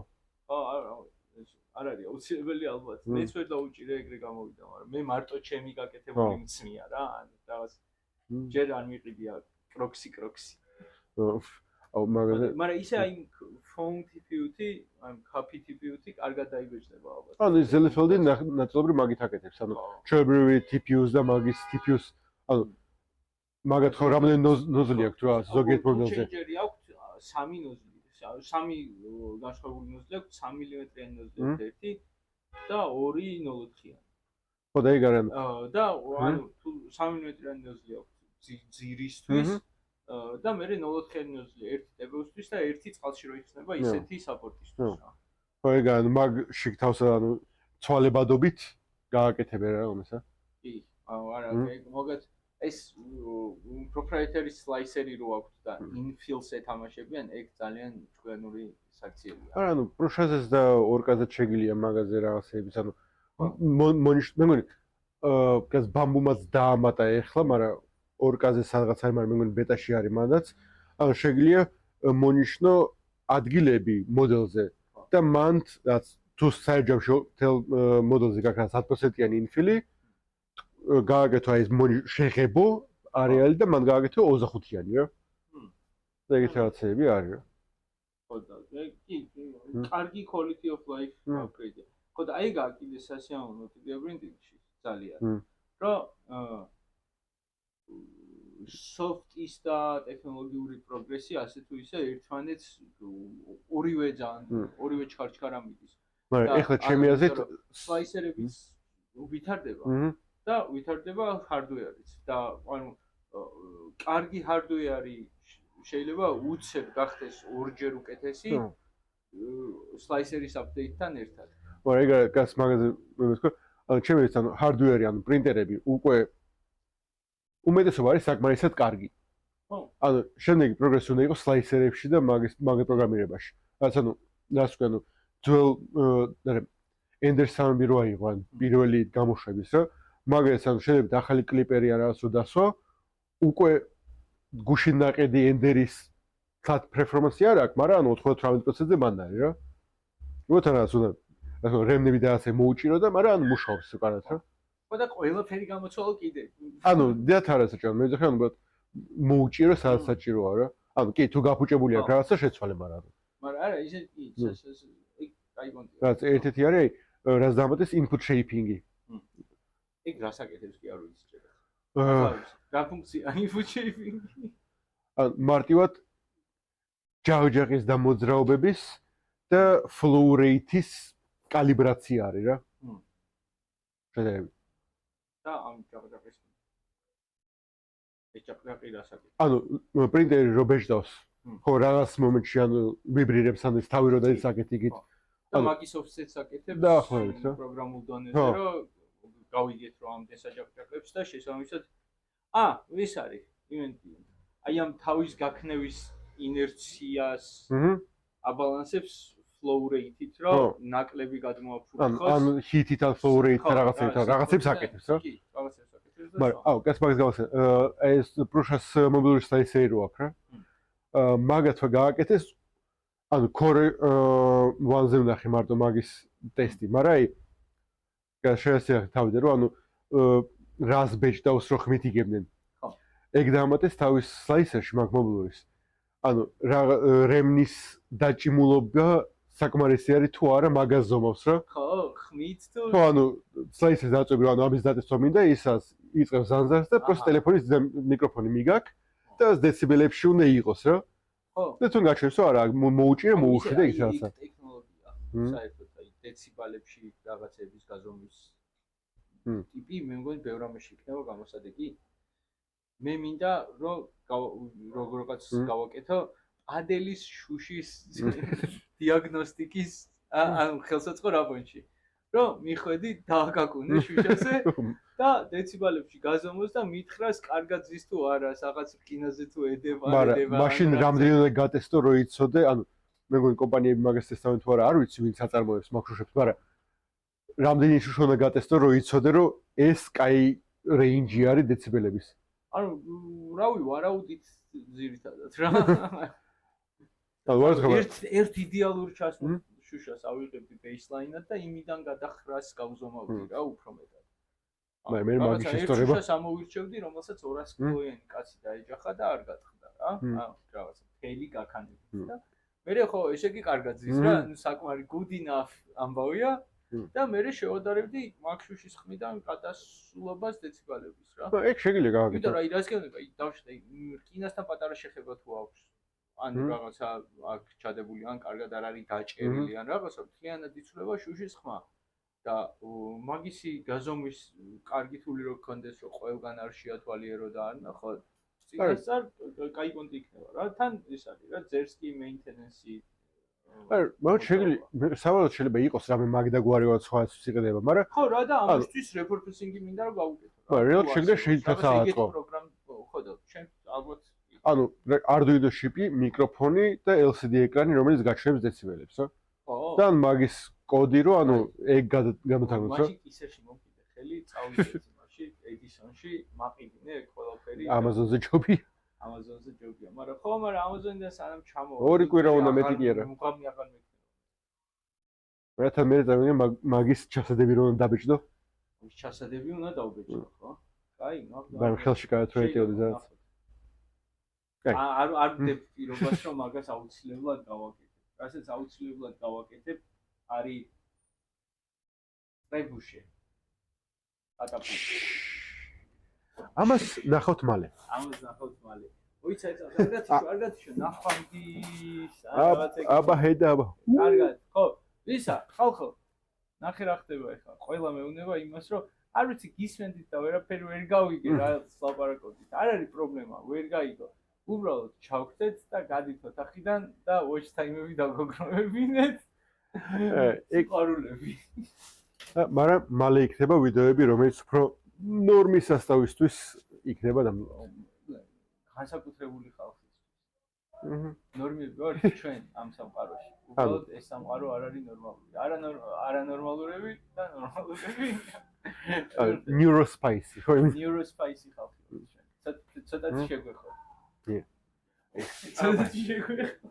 [SPEAKER 1] არ არის აუცილებელი ალბათ. მეც ვერ დაუჭირე ეგრე გამოვიდა, მაგრამ მე მარტო ჩემი გაკეთებული მცმია რა, ან რაღაც ჯერ არ მიყიდია კროქსი. აუ მაგრამ ისე აი foam TPU-თი, აი copy TPU-თი კარგად დაიბეჭდება ალბათ.
[SPEAKER 2] ანუ ის ზელიფელდი ნაწილობრივ მაგით აკეთებს, ანუ ჩვეულებრივი TPU-ს და მაგის TPU-ს, ანუ მაგათ ხო რამდენი ნოზლი აქვს რა ზოგიერთ მოდელზე?
[SPEAKER 1] ჩენჯერი აქვს 3 ნოზლი. 3 განსხვავებული ნოზლი აქვს, 3 მილიმეტრიანი ნოზლი აქვს ერთი და 2 0.4-იანი.
[SPEAKER 2] ხო და ეგ არის.
[SPEAKER 1] და ანუ თუ 3 მილიმეტრიანი ნოზლი აქვს ძირისთვის და მე 0.4-იანი ნოზლი ერთი TPU-სთვის და ერთი წყალში რო იხსნება ისეთი საპორტისთვის რა.
[SPEAKER 2] ხო ეგ ანუ მაგ შიგ თავს ანუ ცვალებადობით გააკეთებენ რა ამასა?
[SPEAKER 1] კი, არა, მოგეთ ეს proprietary slicer-ი რო აქვს და infill-ს ეთამაშებიან, ეგ ძალიან ჭკვიანური საქციელია.
[SPEAKER 2] არა, ანუ პროშაზეს და ორკაზეც შეგილია მაგაზე რაღაცეების, ანუ მონიშნ მე მგონი გას ბამბუმაც დაამატა ახლა, მაგრამ ორკაზე სადღაც არის, მაგრამ მე მგონი ბეტაში არის მანდაც. ანუ შეგიძლია მონიშნო ადგილები მოდელზე და მან რაც თუ საერთოდ თელ მოდელზე გაქრა 100%-იანი ინფილი გააკეთო ეს შეღებო არეალი და მან გააკეთა 25-იანი რა. და ეგეთ რაღაცები არის რა.
[SPEAKER 1] ხო და კი კარგი quality of life upgrade. ხო და აი გააკეთე სასიამოვნო კიდე პრინტინგში ძალიან. რომ soft-ის და ტექნოლოგიური პროგრესი ასე თუ ისე ერთმანეთს ორივე ჩქარჩქარა მიდის.
[SPEAKER 2] მაგრამ ეხლა ჩემი აზრით
[SPEAKER 1] სლაისერებიც ვითარდება და ვითარდება hardware-იც და ანუ კარგი hardware-ი შეიძლება უცებ გახდეს ორჯერ უკეთესი სლაისერის update-თან ერთად.
[SPEAKER 2] მაგრამ ეგ გას მაგაზე მეგონა, ანუ ჩემი აზრით ანუ hardware-ი ანუ პრინტერები უკვე უმეტესობა არის საკმარისად კარგი.
[SPEAKER 1] ხო.
[SPEAKER 2] ანუ შემდეგი პროგრესი უნდა იყოს სლაისერებში და მაგ პროგრამირებაში. რაც ანუ რას ვქო, ანუ ძველ ენდერსამები რო აიღო ან პირველი გამოშვების რა, მაგას ანუ შეიძლება ახალი კლიპერი ან რაღაც რო დასვა, უკვე გუშინ ნაყედი ენდერის flat performance არ აქვს, მაგრამ ანუ 98%-ზე მან არის რა. უბრალოდ რა უნდა ასე რემნები და ასე მოუჭირო და მაგრამ ანუ მუშაობს უკანად რა.
[SPEAKER 1] ხო და ყველაფერი გამოცვალო კიდე.
[SPEAKER 2] ანუ დიათ არა საჭირო, მე ვიძახი ანუ მოუჭირო სადაც საჭიროა რა. ანუ კი თუ გაფუჭებული აქვს რაღაცა შეცვალე მაგრამ.
[SPEAKER 1] მაგრამ არა ისე კი აი კონტი.
[SPEAKER 2] რაც ერთ-ერთი არის რაც დამატეს input shaping-ი.
[SPEAKER 1] ეგ რას აკეთებს კი არ ვიცი შეიძლება. რა ფუნქცია input shaping-ი?
[SPEAKER 2] ან მარტივად ჯაოჯაღის და მოძრაობების და flow rate-ის კალიბრაცია არის რა. შედარებით.
[SPEAKER 1] და ამ ჯაოჯაღის ეჭაპლაკი რას აკეთებს?
[SPEAKER 2] ანუ პრინტერი რო ბეჭდავს, ხო რაღაც მომენტში ანუ ვიბრირებს ან ის თავი რო დაისაკეთ იგით.
[SPEAKER 1] და მაგის offset-ს აკეთებს
[SPEAKER 2] დაახლოებით რა.
[SPEAKER 1] პროგრამულ დონეზე რომ გავიგეთ რომ ამ დესაჯაყებს და შესაბამისად ვის არის? იმენდი. აი ამ თავის გაქნევის ინერციას აბალანსებს flow rate-ით, რომ ნაკლები გადმოაფუქოს.
[SPEAKER 2] ანუ heat-ით ან flow rate-ით რაღაცებს აკეთებს რა.
[SPEAKER 1] კი, რაღაცებს აკეთებს და
[SPEAKER 2] მაგრამ კაც მაგას გავახსენე. ეს პრუშას მობილური სლაისერი რო აქვს რა. მაგათვა გააკეთეს ანუ Core 1-ზე ვნახე მარტო მაგის ტესტი, მაგრამ აი შეიძლება თავიდან რომ ანუ რას ბეჭდავს რო ხმით იგებდნენ.
[SPEAKER 1] ხო.
[SPEAKER 2] ეგ დამატეს თავის სლაისერში მაგ მობილურის. ანუ რემნის დაჭიმულობა საკმარისი არის თუ არა მაგას ზომავს რა.
[SPEAKER 1] ხო, ხმით თუ
[SPEAKER 2] ხო, ანუ სლაისერის დაწვევი ანუ ამის დაწესვა მინდა ისას იწყებს ზანზარს და პროს ტელეფონის მიკროფონი მიგაქ და დეციბელებში უნდა იყოს რა.
[SPEAKER 1] ხო.
[SPEAKER 2] და თუ გაჩვენს რომ არა მოუჭირე მოუშვი და ის რაღაცა.
[SPEAKER 1] ტექნოლოგია. საერთოდ აი დეციბალებში რაღაცების გაზომვის ტიპი მე მგონი ბევრ ამაში იქნება გამოსადეგი. მე მინდა რომ როგორღაც გავაკეთო ადელის შუშის დიაგნოსტიკის ან ხელსაწყო რაბონში. რომ მიხვედი დააკაკუნე შუშაზე და დეციბალებში გაზომოს და მითხრას კარგად ზის თუ არა, რაღაც რკინაზე თუ ედება,
[SPEAKER 2] მაგრამ მაშინ რამდენიმე გატესტო რომ იცოდე, ანუ მე მგონი კომპანიები მაგას ტესტავენ თუ არა, არ ვიცი ვინც აწარმოებს მაგ შუშებს, მაგრამ რამდენი შუშა უნდა გატესტო რომ იცოდე რომ ეს კაი რეინჯი არის დეციბელების.
[SPEAKER 1] ანუ რავი ვარაუდით ძირითადად რა. ერთ იდეალურ ჩასმულ შუშას ავიღებდი ბეისლაინად და იმიდან გადახრას გავზომავდი რა უფრო მეტად.
[SPEAKER 2] მე მაგის ისტორია
[SPEAKER 1] შუშას ამოვირჩევდი, რომელსაც 200 კილოიანი კაცი დაეჯახა და არ გათხდა რა. რაღაცა თელი გაქანებით და მე ხო ესე კი კარგად ზის რა, საკმარი good enough ამბავია და მე შევადარებდი მაგ შუშის ხმიდან გადასულობას დეციბალების რა.
[SPEAKER 2] ეგ შეგიძლია გავაკეთო.
[SPEAKER 1] იმიტომ რომ აი რას გეუბნები, აი დავშტე რკინასთან პატარა შეხება თუ აქვს. ან რაღაცა აქ ჩადებული ან კარგად არ არის დაჭერილი ან რაღაცა მთლიანად იცვლება შუშის ხმა და მაგისი გაზომვის კარგი თული რო გქონდეს რომ ყველგან არ შეათვალიერო და არ ნახო წინასწარ კაი კონტი იქნება რა თან ის არის რა ძერსკი მეინტენენსი
[SPEAKER 2] მაგრამ შეიძლება სავალოდ შეიძლება იყოს რამე მაგ და გვარივად სხვაც იყდება მაგრამ
[SPEAKER 1] ხო რა და ამისთვის რეპორტინგი მინდა რომ გავუკეთო
[SPEAKER 2] რა რეალ შეიძლება შეიძლება აწყო
[SPEAKER 1] პროგრამ ხო და ჩვენ ალბათ
[SPEAKER 2] ანუ Arduino chip-ი, მიკროფონი და LCD ეკრანი, რომელიც გაჩვენებს დეციბელებს, რა. ხო. და მაგის კოდი რო, ანუ ეგ გამოთანხმდეს, რა.
[SPEAKER 1] მაშინ ისეში მომკიდე ხელი, წავიდე იმაში, Edison-ში, მაყიდინე ყველაფერი.
[SPEAKER 2] Amazon-ზე ჯობია.
[SPEAKER 1] Amazon-ზე ჯობია, მაგრამ ხო, მაგრამ Amazon-დან სანამ ჩამოვა.
[SPEAKER 2] ორი კვირა უნდა მეტი კი არა.
[SPEAKER 1] მუღამი აღარ მექნება.
[SPEAKER 2] რათა მე წავიდე მაგის ჩასადები რო უნდა დაბეჭდო.
[SPEAKER 1] ჩასადები უნდა დავბეჭდო, ხო? აი,
[SPEAKER 2] მაგრამ ხელში გაათროეთიოდი ზაც.
[SPEAKER 1] არ ვდებ პირობას, რომ მაგას აუცილებლად გავაკეთებ. რასაც აუცილებლად გავაკეთებ, არის ტრებუშე. ატაპუში.
[SPEAKER 2] ამას ნახავთ მალე.
[SPEAKER 1] ვიცი, კარგად შო ნახვამდის
[SPEAKER 2] აბა ჰედა აბა.
[SPEAKER 1] კარგად, ხო, ვისა, ხალხო. ნახე რა ხდება ახლა. ყველა მეუნება იმას, რომ არ ვიცი გისმენდით და ვერაფერი ვერ გავიგე რა ლაპარაკობთ. არ არის პრობლემა, ვერ გაიგო. უბრალოდ ჩავხდეთ და გადით ოთახიდან და watch time-ები დაგოგროვებინეთ. სიყვარულები.
[SPEAKER 2] მაგრამ მალე იქნება ვიდეოები, რომელიც უფრო ნორმის სასწავლისთვის იქნება და
[SPEAKER 1] განსაკუთრებული ხალხისთვის. ნორმები ვართ ჩვენ ამ სამყაროში. უბრალოდ ეს სამყარო არ არის ნორმალური. არანორმალურები და ნორმალურები.
[SPEAKER 2] neurospicy, ხო იმის.
[SPEAKER 1] neurospicy ხალხი ვართ ჩვენ. ცოტა შეგვეხო.
[SPEAKER 2] კი.
[SPEAKER 1] ცოტა შეგვეხო.